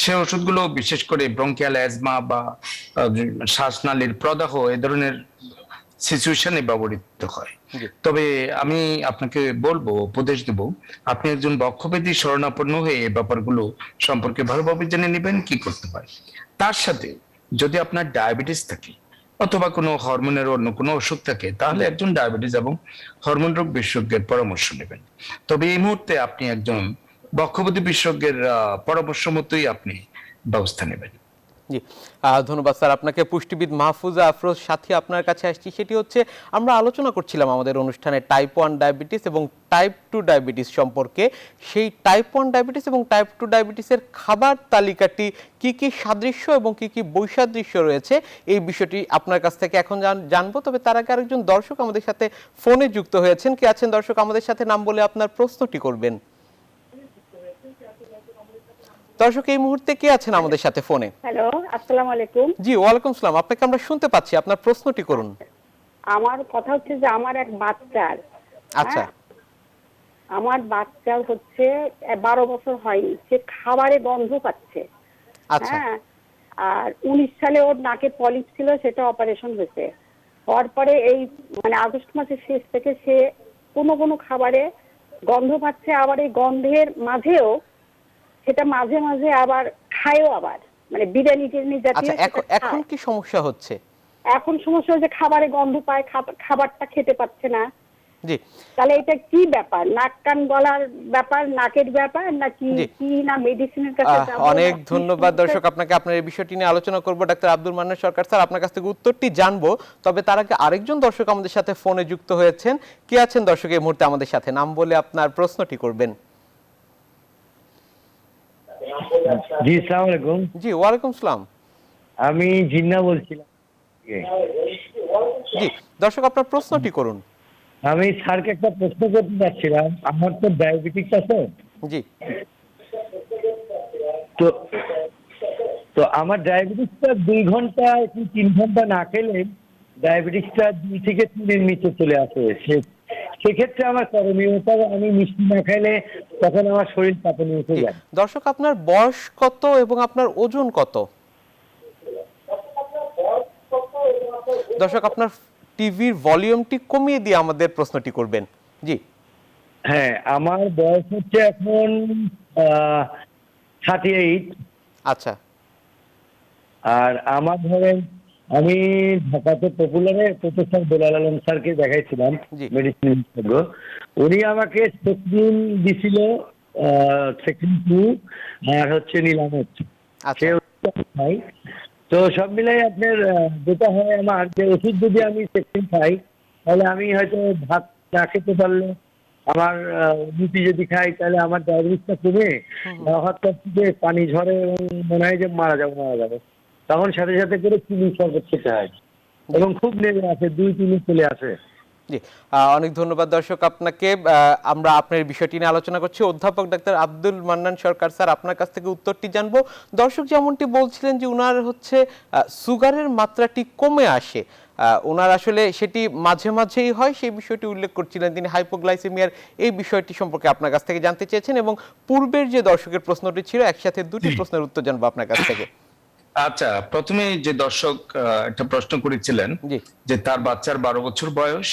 সে ওষুধগুলো বিশেষ করে ব্রঙ্কিয়াল অ্যাজমা বা শ্বাসনালীর প্রদাহ এ ধরনের সিচুয়েশনে ব্যবহৃত হয়। তবে আমি আপনাকে বলবো, উপদেশ দেব, আপনি একজন বক্ষব্যাধি শরণাপন্ন হয়ে এই ব্যাপারগুলো সম্পর্কে ভালোভাবে জেনে নেবেন কি করতে হয়। তার সাথে যদি আপনার ডায়াবেটিস থাকে অথবা কোনো হরমোনের অন্য কোনো অসুখ থাকে, তাহলে একজন ডায়াবেটিস এবং হরমোন রোগ বিশেষজ্ঞের পরামর্শ নেবেন। তবে এই মুহূর্তে আপনি একজন বক্ষব্যাধি বিশেষজ্ঞের পরামর্শ মতোই আপনি ব্যবস্থা নেবেন। জি, ধন্যবাদ স্যার আপনাকে। পুষ্টিবিদ মাহফুজা আফরোজ সাথী আপনার কাছে আসছি। সেটি হচ্ছে, আমরা আলোচনা করছিলাম আমাদের অনুষ্ঠানে টাইপ 1 ডায়াবেটিস এবং টাইপ 2 ডায়াবেটিস সম্পর্কে। সেই টাইপ 1 ডায়াবেটিস এবং টাইপ 2 ডায়াবেটিসের খাবার তালিকাটি কি কি সাদৃশ্য এবং কি কি বৈসাদৃশ্য রয়েছে, এই বিষয়টি আপনার কাছ থেকে এখন জানবো। তবে তার আগে আরেকজন দর্শক আমাদের সাথে ফোনে যুক্ত হয়েছেন। কে আছেন দর্শক? আমাদের সাথে নাম বলে আপনার প্রশ্নটি করবেন। দর্শক, এই মুহূর্তে কে আছেন আমাদের সাথে ফোনে? হ্যালো, আসসালামু আলাইকুম। জি, ওয়ালাইকুম সালাম। আপনাকে আমরা শুনতে পাচ্ছি, আপনার প্রশ্নটি করুন। আমার কথা হচ্ছে যে আমার এক বাচ্চার, আচ্ছা হ্যাঁ, আমার বাচ্চার হচ্ছে 12 বছর হয়নি, সে খাবারে গন্ধ পাচ্ছে। আচ্ছা হ্যাঁ, আর 19 সালে ওর নাকে পলিপ ছিল, সেটা অপারেশন হয়েছে। হওয়ার পরে এই মানে আগস্ট মাসের শেষ থেকে সে কোনো কোনো খাবারে গন্ধ পাচ্ছে, আবার এই গন্ধের মাঝেও সেটা মাঝে মাঝে আবার খায়ও, আবার মানে বিরিয়ানি টিরিয়ানি আচ্ছা, জাতীয় সেটা এখন খায়। কি সমস্যা হচ্ছে? এখন সমস্যা হচ্ছে খাবারে গন্ধ পায়, খাবারটা খেতে পাচ্ছে না। জি তাহলে এটা কি ব্যাপার? নাক কান গলার ব্যাপার, নাকের ব্যাপার, নাকি জি। কি না মেডিসিনের কাছে যাবো? অনেক নাকি ধন্যবাদ সমস্যা- দর্শক আপনাকে। আপনার এই বিষয়টি নিয়ে আলোচনা করব ডাক্তার আব্দুল মান্নান সরকার স্যার। আপনার কাছ থেকে উত্তরটি জানবো, তবে তার আগে আরেকজন দর্শক আমাদের সাথে ফোনে যুক্ত হয়েছেন। কে আছেন দর্শক এই মুহূর্তে আমাদের সাথে? নাম বলে আপনার প্রশ্নটি করবেন। জি, আসসালামু আলাইকুম। জি, ওয়ালাইকুম সালাম। আমি জিন্না বলছিলাম। জি দর্শক, আপনার প্রশ্নটি করুন। আমি স্যারকে একটা প্রশ্ন করতে চাচ্ছিলাম। আমার তো ডায়াবেটিস আছে, জি তো তো আমার ডায়াবেটিসটা 2 ঘন্টা কি 3 ঘন্টা না খেলে ডায়াবেটিসটা 2 থেকে 3-এর নিচে চলে আসে। সেক্ষেত্রে আমার করণীয়তা, আমি মিষ্টি না খাইলে তখন আমার শরীর কাঁপুনি উঠে জি। যায়। দর্শক, আপনার বয়স কত এবং আপনার ওজন কত? দর্শক, আপনার টিভির ভলিউমটি কমিয়ে দিয়ে আমাদের প্রশ্নটি করবেন। জি হ্যাঁ, আমার বয়স হচ্ছে এখন 38। আচ্ছা আর আমার ধরেন, আমি ঢাকাতে পপুলারে প্রফেসর বেলাল আলম স্যারকে দেখাইছিলাম, জি। মেডিসিন বিশেষজ্ঞ। উনি আমাকে সেকনিন দিছিল, সেকনিন 2 আর হচ্ছে নিলামত। আচ্ছা সে ওষুধ আমি খাই। তো সব মিলাই আপনার যেটা হয় আমার, যে ওষুধ যদি আমি সেকনিন খাই, তাহলে আমি হয়তো ভাত না খেতে পারলে, আমার রুটি যদি খাই, তাহলে আমার ডায়াবেটিসটা কমে হঠাৎ থেকে পানি ঝরে এবং মনে হয় যে মারা যাবে। তখন সাথে সাথে করে চিনি শরবত খেতে হয় এবং খুব নেমে আসে, 2-3 চলে আসে। জি, অনেক ধন্যবাদ দর্শক আপনাকে। আমরা আপনার বিষয়টি নিয়ে আলোচনা করছি। অধ্যাপক ডাক্তার আব্দুল মান্নান সরকার স্যার, আপনার কাছ থেকে উত্তরটি জানবো। দর্শক যেমনটি বলছিলেন যে উনার হচ্ছে সুগারের মাত্রাটি কমে আসে, ওনার আসলে সেটি মাঝে মাঝেই হয়, সেই বিষয়টি উল্লেখ করছিলেন তিনি। হাইপোগ্লাইসেমিয়ার এই বিষয়টি সম্পর্কে আপনার কাছ থেকে জানতে চেয়েছেন, এবং পূর্বের যে দর্শকের প্রশ্নটি ছিল, একসাথে দুটি প্রশ্নের উত্তর জানবো আপনার কাছ থেকে। আচ্ছা, প্রথমে যে দর্শক একটা প্রশ্ন করেছিলেন জি যে তার বাচ্চার 12 বছর বয়স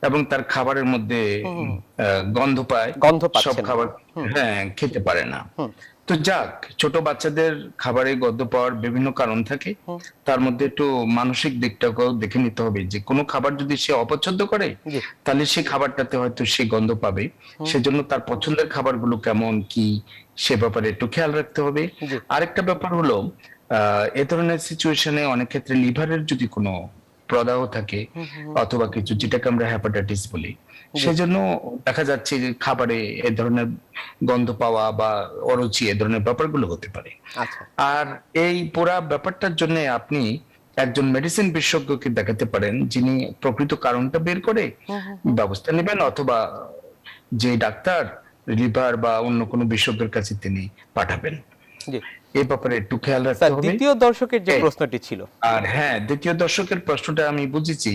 এবং তার খাবারের মধ্যে গন্ধ পায়, গন্ধ পাচ্ছে সব না। খাবার হ্যাঁ খেতে পারে না। হুম। তো যাক, ছোট বাচ্চাদের খাবারে গন্ধ পাওয়ার বিভিন্ন কারণ থাকে। তার মধ্যে একটু মানসিক দিকটাকেও দেখে নিতে হবে, যে কোনো খাবার যদি সে অপছন্দ করে, জি তাহলে সেই খাবারটাতে হয়তো সে গন্ধ পাবে। সেজন্য তার পছন্দের খাবারগুলো কেমন কি, সে ব্যাপারে একটু খেয়াল রাখতে হবে। জি আরেকটা ব্যাপার হলো, এ ধরনের সিচুয়েশনে অনেক ক্ষেত্রে লিভারের যদি কোনো প্রদাহ থাকে অথবা কিছু, যেটাকে আমরা হ্যাপাটাইটিস বলি, সেজন্য দেখা যাচ্ছে যে খাবারে এ ধরনের গন্ধ পাওয়া বা অরুচি, এ ধরনের ব্যাপারগুলো হতে পারে। আচ্ছা আর এই পুরা ব্যাপারটার জন্য আপনি একজন মেডিসিন বিশেষজ্ঞকে দেখাতে পারেন, যিনি প্রকৃত কারণটা বের করে ব্যবস্থা নেবেন, অথবা যে ডাক্তার লিভার বা অন্য কোনো বিশেষজ্ঞের কাছে তিনি পাঠাবেন। জি এই ব্যাপারে একটু খেয়াল রাখতে স্যার, হবে। দ্বিতীয় দর্শকের যে এই, প্রশ্নটি ছিল। আর হ্যাঁ, দ্বিতীয় দর্শকের প্রশ্নটা আমি বুঝেছি,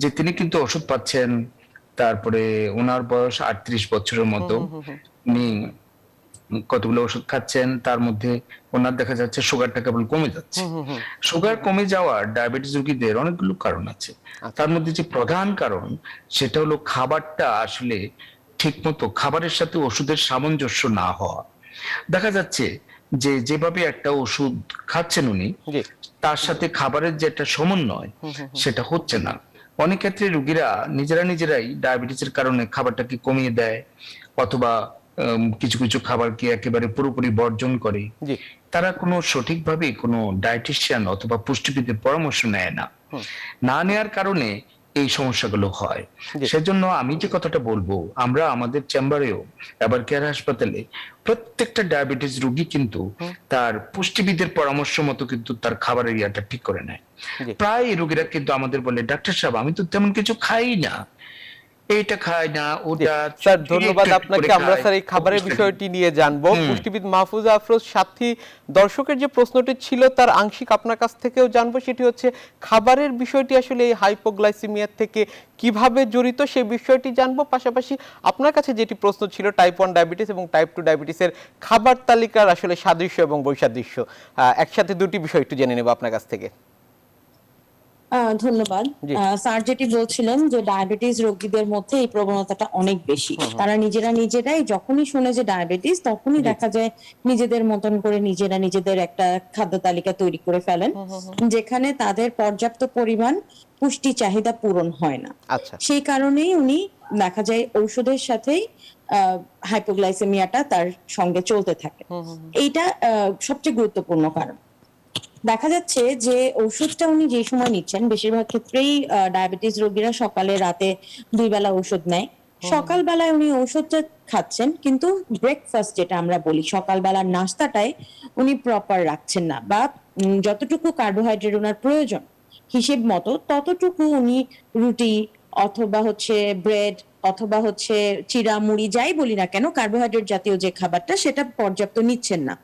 যে তিনি কিন্তু ওষুধ পাচ্ছেন, তারপরে ওনার বয়স 38 বছরের মতো, উনি কতগুলো ওষুধ খাচ্ছেন, তার মধ্যে ওনার দেখা যাচ্ছে সুগারটা কেবল কমে যাচ্ছে। সুগার কমে যাওয়ার ডায়াবেটিস রোগীদের অনেকগুলো কারণ আছে। তার মধ্যে যে প্রধান কারণ, সেটা হলো খাবারটা আসলে ঠিক মতো খাবারের সাথে ওষুধের সামঞ্জস্য না হওয়া। দেখা যাচ্ছে যে যেভাবে একটা ওষুধ খাচ্ছেন উনি, জি তার সাথে খাবারের যে একটা সমন্বয়, সেটা হচ্ছে না। অনেক ক্ষেত্রে রোগীরা নিজেরাই ডায়াবেটিসের কারণে খাবারটাকে কমিয়ে দেয়, অথবা কিছু কিছু খাবারকে একেবারে পুরোপুরি বর্জন করে। জি তারা কোনো সঠিকভাবে কোনো ডায়েটিশিয়ান অথবা পুষ্টিবিদের পরামর্শ নেয় না। না নেয়ার কারণে এই সমস্যাগুলো হয়। জি। সেজন্য আমি যে কথাটা বলবো, আমরা আমাদের চেম্বারেও এবার কেয়ার হাসপাতালে প্রত্যেকটা ডায়াবেটিস রোগী কিন্তু তার পুষ্টিবিদের পরামর্শ মতো কিন্তু তার খাবারের ইয়াটা ঠিক করে নেয়। জি। প্রায় এই রোগীরা কিন্তু আমাদের বলে, ডাক্তার সাহেব আমি তো তেমন কিছু খাই না, এইটা খায় না, জি, ওটা স্যার একটু ধন্যবাদ একটু আপনাকে। করে আমরা খায়, স্যার এই খাবারের অভ্যাসটা বিষয়টি নিয়ে জানবো। হুম। পুষ্টিবিদ মাহফুজা আফরোজ সাথী দর্শকের যে প্রশ্নটি ছিল তার আংশিক আপনার কাছ থেকেও জানবো, সেটি হচ্ছে খাবারের বিষয়টি আসলে এই হাইপোগ্লাইসেমিয়ার থেকে কিভাবে জড়িত সেই বিষয়টি জানবো। পাশাপাশি আপনার কাছে যেটি প্রশ্ন ছিল টাইপ 1 ডায়াবেটিস এবং টাইপ 2 ডায়াবেটিসের খাবার তালিকার আসলে সাদৃশ্য এবং বৈসাদৃশ্য, একসাথে দুটি বিষয় একটু জেনে নেব আপনার কাছ থেকে। ধন্যবাদ। জি। স্যার যেটি বলছিলেন যে ডায়াবেটিস রোগীদের মধ্যে এই প্রবণতাটা অনেক বেশি। তারা নিজেরাই যখনই শুনে যে ডায়াবেটিস তখনই দেখা যায় নিজেদের মতন করে নিজেরা নিজেদের একটা খাদ্য তালিকা তৈরি করে ফেলেন, যেখানে তাদের পর্যাপ্ত পরিমাণ পুষ্টি চাহিদা পূরণ হয় না। আচ্ছা। সেই কারণেই উনি দেখা যায় ঔষধের সাথেই হাইপোগ্লাইসেমিয়াটা তার সঙ্গে চলতে থাকে। এইটা সবচেয়ে গুরুত্বপূর্ণ কারণ। দেখা যাচ্ছে যে ওষুধটা উনি যে সময় নিচ্ছেন, বেশিরভাগ ক্ষেত্রেই ডায়াবেটিস রোগীরা সকালে রাতে 2 বেলা ওষুধ নেয়। সকালবেলায় উনি ওষুধটা খাচ্ছেন, কিন্তু ব্রেকফাস্ট যেটা আমরা বলি সকালবেলার নাস্তাটায় উনি প্রপার রাখছেন না, বা যতটুকু কার্বোহাইড্রেট ওনার প্রয়োজন হিসেব মতো ততটুকু উনি রুটি অথবা হচ্ছে ব্রেড অথবা হচ্ছে চিড়া মুড়ি যাই বলি না কেন, কার্বোহাইড্রেট জাতীয় যে খাবারটা সেটা পর্যাপ্ত নিচ্ছেন না,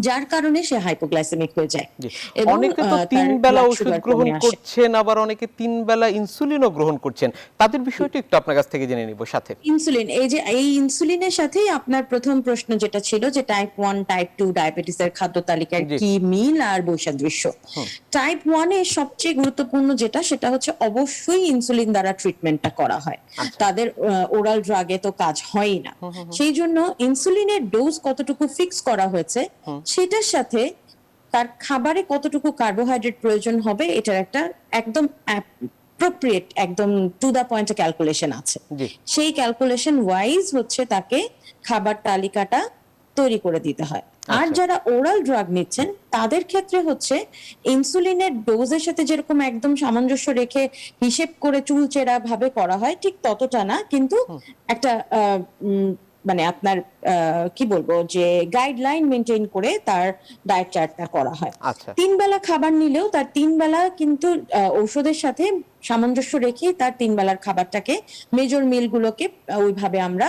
যার কারণে সে হাইপোগ্লাইসেমিক হয়ে যায়। জি। এবং অনেকে তো তার 3 বেলা blood ওষুধ sugar গ্রহণ কমে আসে। করছেন, আবার অনেকে 3 বেলা ইনসুলিনও গ্রহণ করছেন। তাদের বিষয়টি একটু আপনার কাছ থেকে জেনে নিব সাথে। ইনসুলিন, এই ইনসুলিনের সাথেই আপনার প্রথম প্রশ্ন যেটা ছিল যে টাইপ 1 টাইপ 2 ডায়াবেটিসের খাদ্য তালিকার জি। কি মিল আর বৈসাদৃশ্য। টাইপ 1 এর সবচেয়ে গুরুত্বপূর্ণ যেটা সেটা হচ্ছে অবশ্যই ইনসুলিন দ্বারা ট্রিটমেন্টটা করা হয়। তাদের ওরাল ড্রাগে তো কাজ হয়ই না। সেই জন্য ইনসুলিনের ডোজ কতটুকু ফিক্স করা হয়েছে সেটার সাথে তার খাবারে কতটুকু কার্বোহাইড্রেট প্রয়োজন হবে এটার একটা একদম অ্যাপ্রোপ্রিয়েট, একদম টু দা পয়েন্ট ক্যালকুলেশন আছে। জি। সেই ক্যালকুলেশন ওয়াইজ হচ্ছে তাকে খাবার তালিকাটা তৈরি করে দিতে হয়। আর আচ্ছা। যারা ওরাল ড্রাগ নিচ্ছেন তাদের ক্ষেত্রে হচ্ছে ইনসুলিনের ডোজের সাথে যেরকম একদম সামঞ্জস্য রেখে হিসেব করে চুলচেরা ভাবে করা হয়, ঠিক ততটা না, কিন্তু একটা মানে আপনার কি বলবো যে গাইডলাইন মেনটেন করে তার ডায়েট চার্টটা করা হয়। আচ্ছা। 3 বেলা খাবার নিলেও তার 3 বেলা কিন্তু ঔষধের সাথে সামঞ্জস্য রেখে তার 3 বেলার খাবারটাকে মেজর মিলগুলোকে ওইভাবে আমরা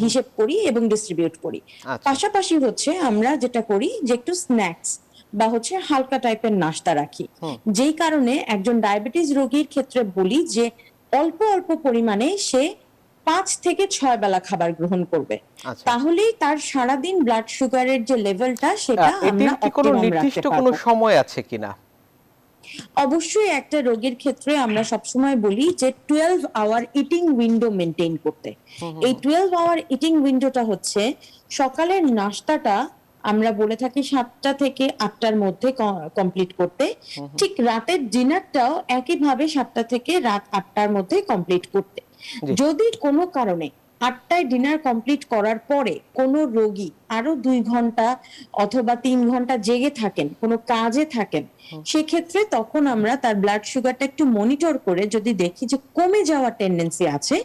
হিসেব করি এবং ডিস্ট্রিবিউট করি। আচ্ছা। পাশাপাশি হচ্ছে আমরা যেটা করি যে একটু স্ন্যাক্স বা হচ্ছে হালকা টাইপের নাস্তা রাখি, যেই কারণে একজন ডায়াবেটিস রোগীর ক্ষেত্রে বলি যে অল্প অল্প পরিমাণে সে 5 থেকে 6 বেলা খাবার গ্রহণ করবে, আচ্ছা। তাহলেই তার সারাদিন ব্লাড সুগারের যে লেভেলটা সেটা আমরা এটির কি কোনো অপটিমাম নির্দিষ্ট রাখতে কোনো পারবো। সময় আছে কিনা? অবশ্যই একটা রোগীর ক্ষেত্রে আমরা সবসময় বলি যে 12 আওয়ার ইটিং উইন্ডো মেনটেন করতে। এই 12 আওয়ার ইটিং উইন্ডোটা হচ্ছে সকালের নাস্তাটা আমরা বলে থাকি 7টা থেকে 8টার মধ্যে কমপ্লিট করতে, ঠিক রাতের ডিনারটাও একইভাবে 7টা থেকে রাত 8টার মধ্যে কমপ্লিট করতে। জি। যদি কোনো কারণে 8টায় ডিনার কমপ্লিট করার পরে কোনো রোগী আরো 2 ঘন্টা অথবা 3 ঘন্টা জেগে থাকেন, কোনো কাজে থাকেন, সেক্ষেত্রে তখন আমরা তার ব্লাড সুগারটা একটু মনিটর করে যদি দেখি যে কমে যাওয়ার টেন্ডেন্সি আছে,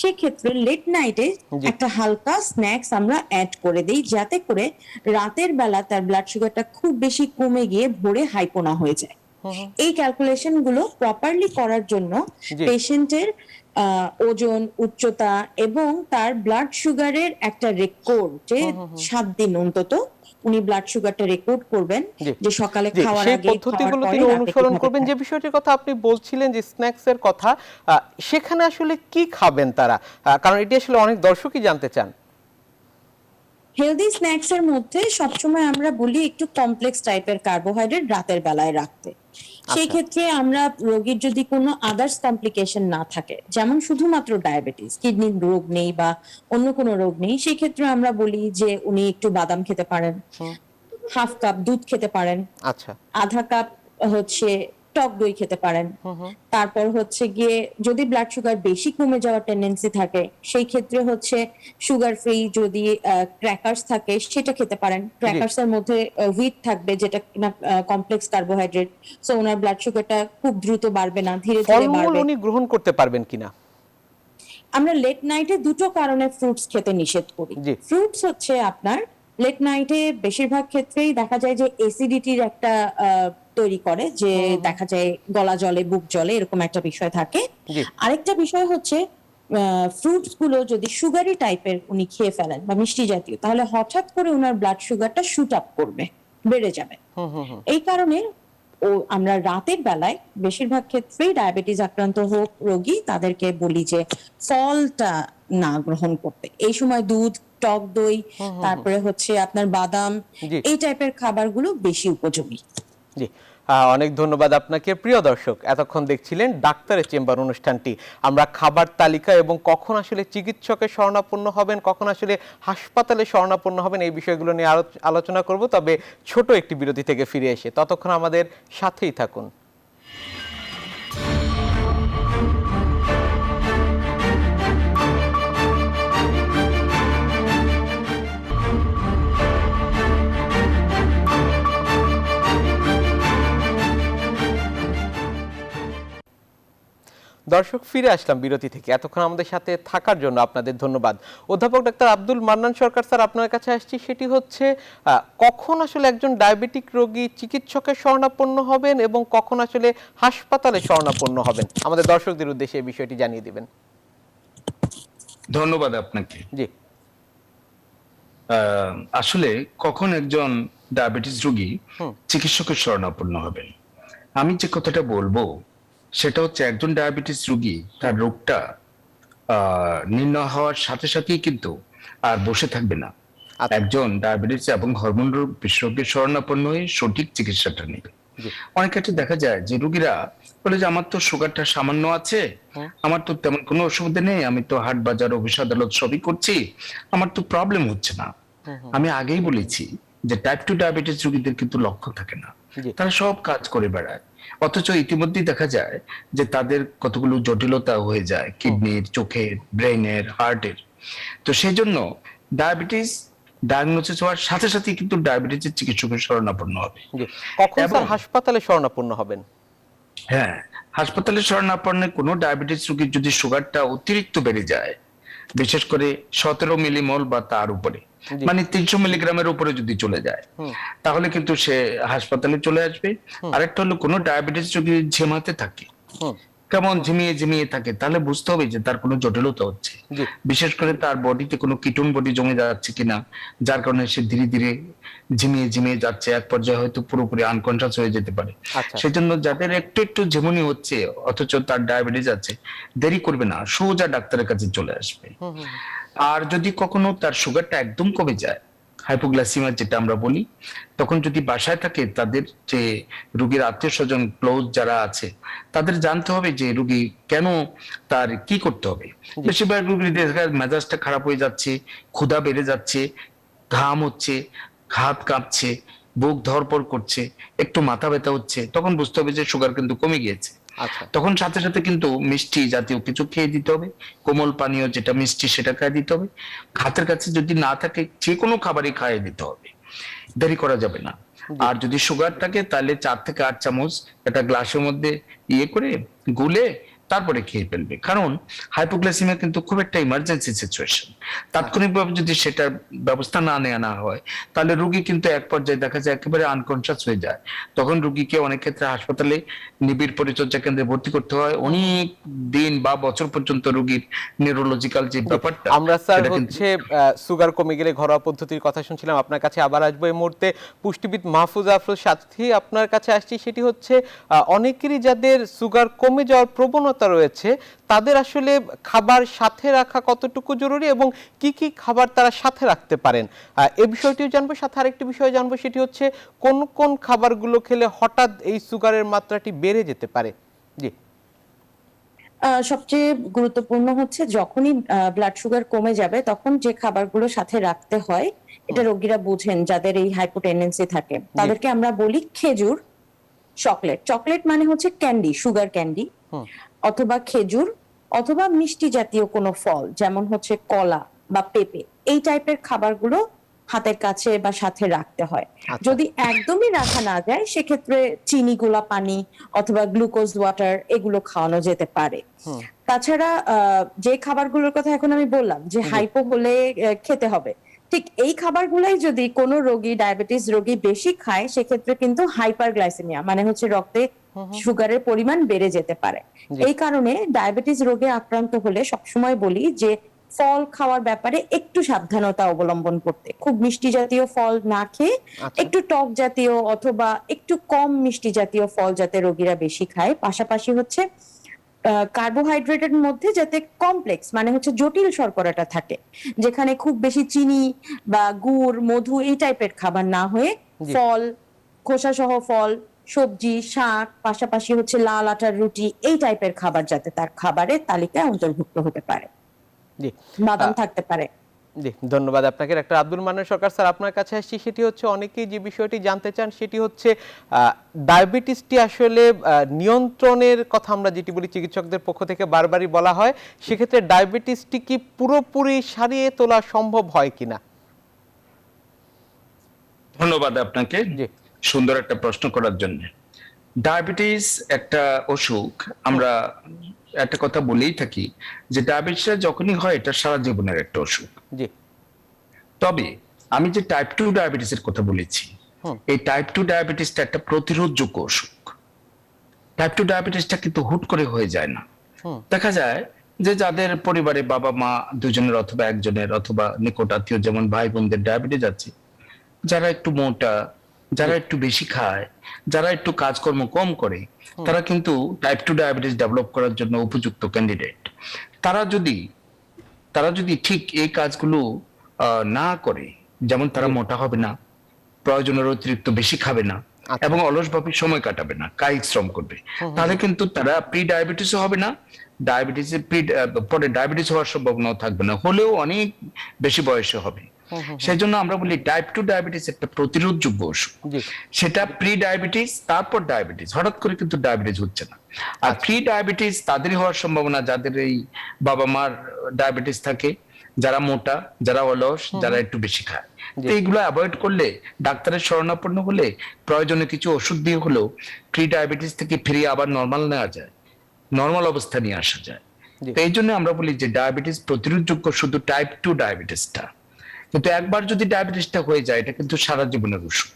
সেক্ষেত্রে লেট নাইটে জি। একটা হালকা স্ন্যাক্স আমরা অ্যাড করে দিই, যাতে করে রাতের বেলা তার ব্লাড সুগারটা খুব বেশি কমে গিয়ে ভোরে হাইপো না হয়ে যায়। এই ক্যালকুলেশন গুলো প্রপারলি করার জন্য জি। পেশেন্টের ওজন, উচ্চতা এবং তার ব্লাড সুগারের একটা রেকর্ড, যে 7 দিন অন্তত উনি ব্লাড সুগারটা রেকর্ড করবেন, জি। যে সকালে জি, খাওয়ার সেই আগে, খাওয়ার পদ্ধতিগুলো পরে, তিনি রাতে অনুসরণ কিভাবে করবেন। খাবেন। যে বিষয়টির কথা আপনি বলছিলেন যে স্ন্যাক্স এর কথা, সেখানে আসলে কি খাবেন তারা, কারণ এটি আসলে অনেক দর্শকই জানতে চান। হেলদি স্ন্যাক্স এর মধ্যে সবসময় আমরা বলি একটু কমপ্লেক্স টাইপের কার্বোহাইড্রেট রাতের বেলায় রাখতে। সেই ক্ষেত্রে আমরা রোগীর যদি কোনো আদার্স কমপ্লিকেশন না থাকে, যেমন শুধুমাত্র ডায়াবেটিস, কিডনির রোগ নেই বা অন্য কোনো রোগ নেই, সেই ক্ষেত্রে আমরা বলি যে উনি একটু বাদাম খেতে পারেন, হাফ কাপ দুধ খেতে পারেন, আচ্ছা। আধা কাপ হচ্ছে টক দই খেতে পারেন। তারপর হচ্ছে গিয়ে যদি ব্লাড সুগার বেশি কমে যাওয়ার টেন্ডেন্সি থাকে সেই ক্ষেত্রে হচ্ছে সুগার ফ্রি যদি ক্র্যাকার্স থাকে সেটা খেতে পারেন। ক্র্যাকার্স এর মধ্যে হুইট থাকবে যেটা কিনা কমপ্লেক্স কার্বোহাইড্রেট, সো ওনার ব্লাড সুগারটা খুব দ্রুত বাড়বে না, ধীরে ধীরে ফলমূল বাড়বে। উনি গ্রহণ করতে পারবেন কিনা? আমরা লেট নাইটে দুটো কারণে ফ্রুটস খেতে নিষেধ করি। জি। ফ্রুটস হচ্ছে আপনার লেট নাইটে বেশিরভাগ ক্ষেত্রেই দেখা যায় যে এসিডিটির একটা তৈরি করে, যে দেখা যায় গলা জলে বুক জলে এরকম একটা বিষয় থাকে। জি। আরেকটা বিষয় হচ্ছে ফ্রুটস গুলো যদি সুগারি টাইপের উনি খেয়ে ফেলেন বা মিষ্টি জাতীয়, তাহলে হঠাৎ করে ওনার ব্লাড সুগারটা শুট আপ করবে, বেড়ে যাবে। এই কারণে আমরা রাতের বেলায় বেশিরভাগ ক্ষেত্রেই ডায়াবেটিস আক্রান্ত হোক রোগী তাদেরকে বলি যে ফলটা না গ্রহণ করতে। এই সময় দুধ, টক দই, তারপরে হচ্ছে আপনার বাদাম, জি। এই টাইপের খাবারগুলো বেশি উপযোগী। জি, অনেক ধন্যবাদ আপনাকে। প্রিয় দর্শক, এতক্ষণ দেখছিলেন ডাক্তারের চেম্বার অনুষ্ঠানটি। আমরা খাবার তালিকা এবং কখন আসলে চিকিৎসকের শরণাপন্ন হবেন, কখন আসলে হাসপাতালে শরণাপন্ন হবেন, এই বিষয়গুলো নিয়ে আলোচনা করব, তবে ছোট একটি বিরতি থেকে ফিরে এসে। ততক্ষণ আমাদের সাথেই থাকুন। দর্শক, ফিরে আসলাম বিরতি থেকে। এতক্ষণ আমাদের সাথে থাকার জন্য আপনাদের ধন্যবাদ। অধ্যাপক ডাক্তার আব্দুল মান্নান সরকার স্যার, আপনার কাছে আসছি, সেটি হচ্ছে কখন আসলে একজন ডায়াবেটিক রোগী চিকিৎসকের শরণাপন্ন হবেন এবং কখন আসলে হাসপাতালে শরণাপন্ন হবেন, আমাদের দর্শকদের উদ্দেশ্যে এই বিষয়টি জানিয়ে দিবেন। ধন্যবাদ আপনাকে। জি। আসলে কখন একজন ডায়াবেটিস রোগী চিকিৎসকের শরণাপন্ন হবেন, আমি যে কথাটা বলবো সেটা হচ্ছে একজন ডায়াবেটিস রোগী তার রোগটা নির্ণয় হওয়ার সাথে সাথেই কিন্তু আর বসে থাকবে না। আচ্ছা। একজন ডায়াবেটিস এবং হরমোন রোগ বিশেষজ্ঞের শরণাপন্ন হয়ে সঠিক চিকিৎসাটা নেবে। অনেক ক্ষেত্রে দেখা যায় যে রোগীরা বলে যে আমার তো সুগারটা সামান্য আছে, আমার তো তেমন কোনো অসুবিধা নেই, আমি তো হাট বাজার অফিস আদালত সবই করছি, আমার তো প্রবলেম হচ্ছে না। আমি আগেই বলেছি যে টাইপ 2 ডায়াবেটিস রোগীদের কিন্তু লক্ষ্য থাকে না, তারা সব কাজ করে বেড়ায়, অথচ ইতিমধ্যেই দেখা যায় যে তাদের কতগুলো জটিলতা হয়ে যায় কিডনির, চোখের, ব্রেনের, হার্টের। তো সেই জন্য ডায়াবেটিস ডায়াগনোসিস হওয়ার সাথে সাথে কিন্তু ডায়াবেটিসের চিকিৎসকের শরণাপন্ন হবে। কখন স্যার হাসপাতালে শরণাপন্ন হবেন? হ্যাঁ, হাসপাতালে শরণাপন্নে কোনো ডায়াবেটিস রোগীর যদি সুগারটা অতিরিক্ত বেড়ে যায়, বিশেষ করে 17 মিলিমোল বা তার উপরে, মানে 300 মিলিগ্রামের উপরে যদি চলে যায়, তাহলে কিন্তু সে হাসপাতালে চলে আসবে। আরেকটা হলো কোনো ডায়াবেটিস রোগী ঝিমাতে থাকে, কেমন ঝিমিয়ে ঝিমিয়ে থাকে, তাহলে বুঝতে হবে যে তার কোনো জটিলতা হচ্ছে, বিশেষ করে তার বডিতে কোনো কিটোন বডি জমে যাচ্ছে কিনা, যার কারণে সে ধীরে ধীরে ঝিমিয়ে ঝিমিয়ে যাচ্ছে, এক পর্যায়ে হয়তো পুরোপুরি আনকনসিয়াস হয়ে যেতে পারে। সেজন্য যাদের একটু একটু ঝিমুনি হচ্ছে অথচ তার ডায়াবেটিস আছে, দেরি করবে না, সোজা ডাক্তারের কাছে চলে আসবে। আর যদি কখনো তার সুগারটা একদম কমে যায়, হাইপোগ্লাইসিমিয়া যেটা আমরা বলি, তখন যদি বাসায় থাকে, তাদের যে রোগীর আত্মীয় স্বজন ক্লোজ যারা আছে তাদের জানতে হবে যে রোগী কেন, তার কি করতে হবে। বেশিরভাগ রোগীর মেজাজটা খারাপ হয়ে যাচ্ছে, ক্ষুধা বেড়ে যাচ্ছে, ঘাম হচ্ছে, হাত কাঁপছে, বুক ধড়ফড় করছে, একটু মাথা ব্যথা হচ্ছে, তখন বুঝতে হবে যে সুগার কিন্তু কমে গিয়েছে। তখন সাথে সাথে কিন্তু মিষ্টি জাতীয় কিছু খেয়ে দিতে হবে, কোমল পানীয় যেটা মিষ্টি সেটা খেয়ে দিতে হবে। হাতের কাছে যদি না থাকে যে কোনো খাবারই খাইয়ে দিতে হবে, দেরি করা যাবে না। আর যদি সুগার থাকে তাহলে 4 থেকে 8 চামচ একটা গ্লাসের মধ্যে ইয়ে করে গুলে তারপরে খেয়ে ফেলবে, কারণ হাইপোগ্লাইসিমিয়া কিন্তু খুব একটা ইমার্জেন্সি সিচুয়েশন। তাৎক্ষণিকভাবে যদি সেটার ব্যবস্থা না নেওয়া হয় তাহলে রোগী কিন্তু এক পর্যায়ে দেখা যায় একেবারে আনকনসিয়াস হয়ে যায়। তখন রোগীকে অনেক ক্ষেত্রে হাসপাতালে নিবিড় পরিচর্যা কেন্দ্রে ভর্তি করতে হয়, অনেক দিন বা বছর পর্যন্ত রোগীর নিউরোলজিক্যাল যে ব্যাপারটা। আমরা স্যার হচ্ছে সুগার কমে গেলে ঘরোয়া পদ্ধতির কথা শুনছিলাম, আপনার কাছে আবার আসবো। এই মুহূর্তে পুষ্টিবিদ মাহফুজ আফরোজ সাথী আপনার কাছে আসছি, সেটি হচ্ছে অনেকেরই যাদের সুগার কমে যাওয়ার প্রবণতা রয়েছে, তাদের আসলে খাবার সাথে রাখা কতটুকু জরুরি এবং কি কি খাবার তারা সাথে রাখতে পারেন, এই বিষয়টিও জানবো। সাথে আরেকটি বিষয় জানবো, সেটি হচ্ছে কোন কোন খাবারগুলো খেলে হঠাৎ এই সুগারের মাত্রাটি বেড়ে যেতে পারে। জি। সবচেয়ে গুরুত্বপূর্ণ হচ্ছে যখনই ব্লাড সুগার কমে যাবে তখন যে খাবারগুলো সাথে রাখতে হয়, এটা রোগীরা বুঝেন যাদের এই হাইপোটেন্ডেন্সি থাকে, তাদেরকে আমরা বলি খেজুর, চকলেট। চকলেট মানে হচ্ছে ক্যান্ডি, সুগার ক্যান্ডি, অথবা খেজুর, অথবা মিষ্টি জাতীয় কোনো ফল, যেমন হচ্ছে কলা বা পেঁপে। এই টাইপের খাবারগুলো হাতের কাছে বা সাথে রাখতে হয়। আচ্ছা। যদি একদমই রাখা না যায়, সেক্ষেত্রে চিনি গুলা পানি অথবা গ্লুকোজ ওয়াটার এগুলো খাওয়ানো যেতে পারে। তাছাড়া যে খাবারগুলোর কথা এখন আমি বললাম যে হাইপো হলে খেতে হবে, ঠিক এই খাবারগুলাই যদি কোনো রোগী, ডায়াবেটিস রোগী বেশি খায়, সেক্ষেত্রে কিন্তু হাইপারগ্লাইসেমিয়া মানে হচ্ছে রক্তে সুগারের পরিমাণ বেড়ে যেতে পারে। জি। এই কারণে ডায়াবেটিস রোগে আক্রান্ত হলে সবসময় বলি যে ফল খাওয়ার ব্যাপারে একটু সাবধানতা অবলম্বন করতে, খুব মিষ্টি জাতীয় ফল না খেয়ে আচ্ছা। একটু টক জাতীয় অথবা একটু কম মিষ্টি জাতীয় ফল যাতে রোগীরা বেশি খায়। পাশাপাশি হচ্ছে কার্বোহাইড্রেটের মধ্যে যাতে কমপ্লেক্স মানে হচ্ছে জটিল শর্করাটা থাকে, যেখানে খুব বেশি চিনি বা গুড়, মধু এই টাইপের খাবার না হয়ে জি। ফল, খোসা সহ ফল, সবজি, শাক, পাশাপাশি হচ্ছে লাল আটার রুটি এই টাইপের খাবার যাতে তার খাবারের তালিকায় অন্তর্ভুক্ত হতে পারে, জি। বাদাম থাকতে পারে। জি, ধন্যবাদ আপনাকে। ডাক্তার আব্দুল মান্নান সরকার স্যার, আপনার কাছে আসছি, সেটি হচ্ছে অনেকেই যে বিষয়টি জানতে চান সেটি হচ্ছে ডায়াবেটিসটি আসলে নিয়ন্ত্রণের কথা আমরা যেটি বলি চিকিৎসকদের পক্ষ থেকে বারবারই বলা হয়, সেক্ষেত্রে ডায়াবেটিসটি কি পুরোপুরি সারিয়ে তোলা সম্ভব হয় কিনা? ধন্যবাদ আপনাকে জি। সুন্দর একটা প্রশ্ন করার জন্য। ডায়াবেটিস একটা অসুখ, আমরা একটা কথা বলেই থাকি যে ডায়াবেটিসটা যখনই হয় এটা সারা জীবনের একটা অসুখ। জি। তবে আমি যে টাইপ 2 ডায়াবেটিসের কথা বলেছি, এই টাইপ 2 ডায়াবেটিসটা একটা প্রতিরোধযোগ্য অসুখ। টাইপ 2 ডায়াবেটিসটা কিন্তু হুট করে হয়ে যায় না। দেখা যায় যে যাদের পরিবারে বাবা মা দুজনের অথবা একজনের অথবা নিকট আত্মীয় যেমন ভাই বোনদের ডায়াবেটিস আছে, যারা একটু মোটা, যারা একটু বেশি খায়, যারা একটু কাজকর্ম কম করে, তারা কিন্তু টাইপ 2 ডায়াবেটিস ডেভেলপ করার জন্য উপযুক্ত ক্যান্ডিডেট। তারা যদি ঠিক এই কাজগুলো না করে, যেমন তারা মোটা হবে না, প্রয়োজনের অতিরিক্ত বেশি খাবে না, এবং অলসভাবে সময় কাটাবে না, কায়িক শ্রম করবে, তাহলে কিন্তু তারা প্রি ডায়াবেটিসও হবে না, পরে ডায়াবেটিস হওয়ার সম্ভাবনাও থাকবে না, হলেও অনেক বেশি বয়সে হবে। সেই জন্য আমরা বলি টাইপ 2 ডায়াবেটিস একটা প্রতিরোধযোগ্য অসুখ। সেটা প্রি ডায়াবেটিস, তারপর ডায়াবেটিস, হঠাৎ করে কিন্তু ডায়াবেটিস হচ্ছে না। আর প্রি ডায়াবেটিস তাদেরই হওয়ার সম্ভাবনা যাদের এই বাবা মার ডায়াবেটিস থাকে, যারা মোটা, যারা অলস, যারা একটু বেশি খায়। তো এইগুলো অ্যাভয়েড করলে, ডাক্তারের শরণাপন্ন হলে, প্রয়োজনে কিছু ওষুধ দিয়ে হলেও প্রি ডায়াবেটিস থেকে ফিরিয়ে আবার নর্মাল নেওয়া যায়, নর্মাল অবস্থা নিয়ে আসা যায়। তো এই জন্য আমরা বলি যে ডায়াবেটিস প্রতিরোধযোগ্য শুধু টাইপ 2 ডায়াবেটিসটা, কিন্তু একবার যদি ডায়াবেটিসটা হয়ে যায় এটা কিন্তু সারা জীবনের অসুখ।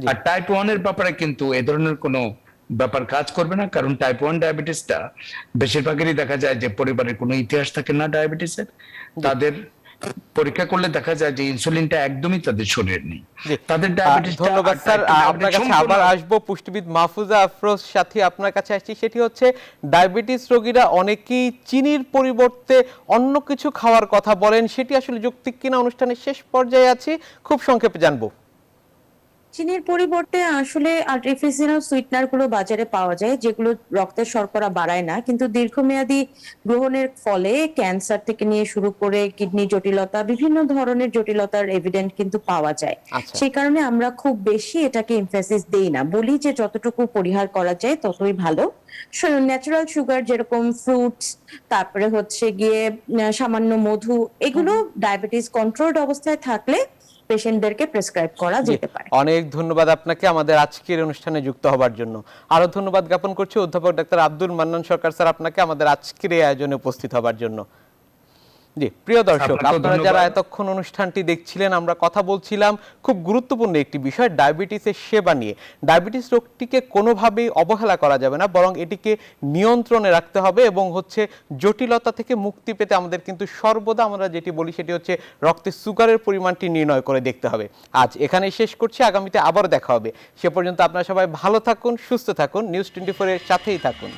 আর টাইপ 1 এর ব্যাপারে কিন্তু এ ধরনের কোনো ব্যাপার কাজ করবে না, কারণ টাইপ 1 ডায়াবেটিসটা বেশিরভাগেরই দেখা যায় যে পরিবারের কোনো ইতিহাস থাকে না ডায়াবেটিসের, তাদের পরীক্ষা করলে দেখা যায় যে ইনসুলিনটা একদমই তাদের শরীরে নেই, তাদের ডায়াবেটিসটা। ধন্যবাদ স্যার, আপনার কাছে আবার আসবো। পুষ্টিবিদ মাহফুজা আফরোজ সাথী আপনার কাছে আসছি, সেটি হচ্ছে ডায়াবেটিস রোগীরা অনেকেই চিনির পরিবর্তে অন্য কিছু খাওয়ার কথা বলেন, সেটি আসলে যৌক্তিক কিনা? অনুষ্ঠানের শেষ পর্যায়ে আছি, খুব সংক্ষেপে জানবো। চিনির পরিবর্তে আসলে আর্টিফিশিয়াল সুইটনার গুলো বাজারে পাওয়া যায়, যেগুলো রক্তের শর্করা বাড়ায় না, কিন্তু দীর্ঘমেয়াদী গ্রহণের ফলে ক্যান্সার থেকে নিয়ে শুরু করে কিডনি জটিলতা, বিভিন্ন ধরনের জটিলতার এভিডেন্ট কিন্তু পাওয়া যায়। সেই কারণে আমরা খুব বেশি এটাকে এমফাসিস দেই না, বলি যে যতটুকু পরিহার করা যায় ততই ভালো। ন্যাচারাল সুগার যেরকম ফ্রুটস, তারপরে হচ্ছে গিয়ে সামান্য মধু, এগুলো ডায়াবেটিস কন্ট্রোলড অবস্থায় থাকলে পেশেন্টদেরকে প্রেসক্রাইব করা যেতে পারে। অনেক ধন্যবাদ আপনাকে আমাদের আজকের অনুষ্ঠানে যুক্ত হবার জন্য। আরো ধন্যবাদ জ্ঞাপন করছি অধ্যাপক ডাক্তার আব্দুল মান্নান সরকার স্যার, আপনাকে আমাদের আজকের এই আয়োজনে উপস্থিত হবার জন্য। জি প্রিয় দর্শক, আপনারা যারা এতক্ষণ অনুষ্ঠানটি দেখছিলেন, আমরা কথা বলছিলাম খুব গুরুত্বপূর্ণ একটি বিষয়, ডায়াবেটিসের সেবা নিয়ে। ডায়াবেটিস রোগটিকে কোনোভাবেই অবহেলা করা যাবে না, বরং এটিকে নিয়ন্ত্রণে রাখতে হবে এবং হচ্ছে জটিলতা থেকে মুক্তি পেতে আমাদের কিন্তু সর্বদা আমরা যেটি বলি সেটি হচ্ছে রক্তে সুগারের পরিমাণটি নির্ণয় করে দেখতে হবে। আজ এখানেই শেষ করছি, আগামীতে আবার দেখা হবে। সে পর্যন্ত আপনারা সবাই ভালো থাকুন, সুস্থ থাকুন, নিউজ 24 এর সাথেই থাকুন।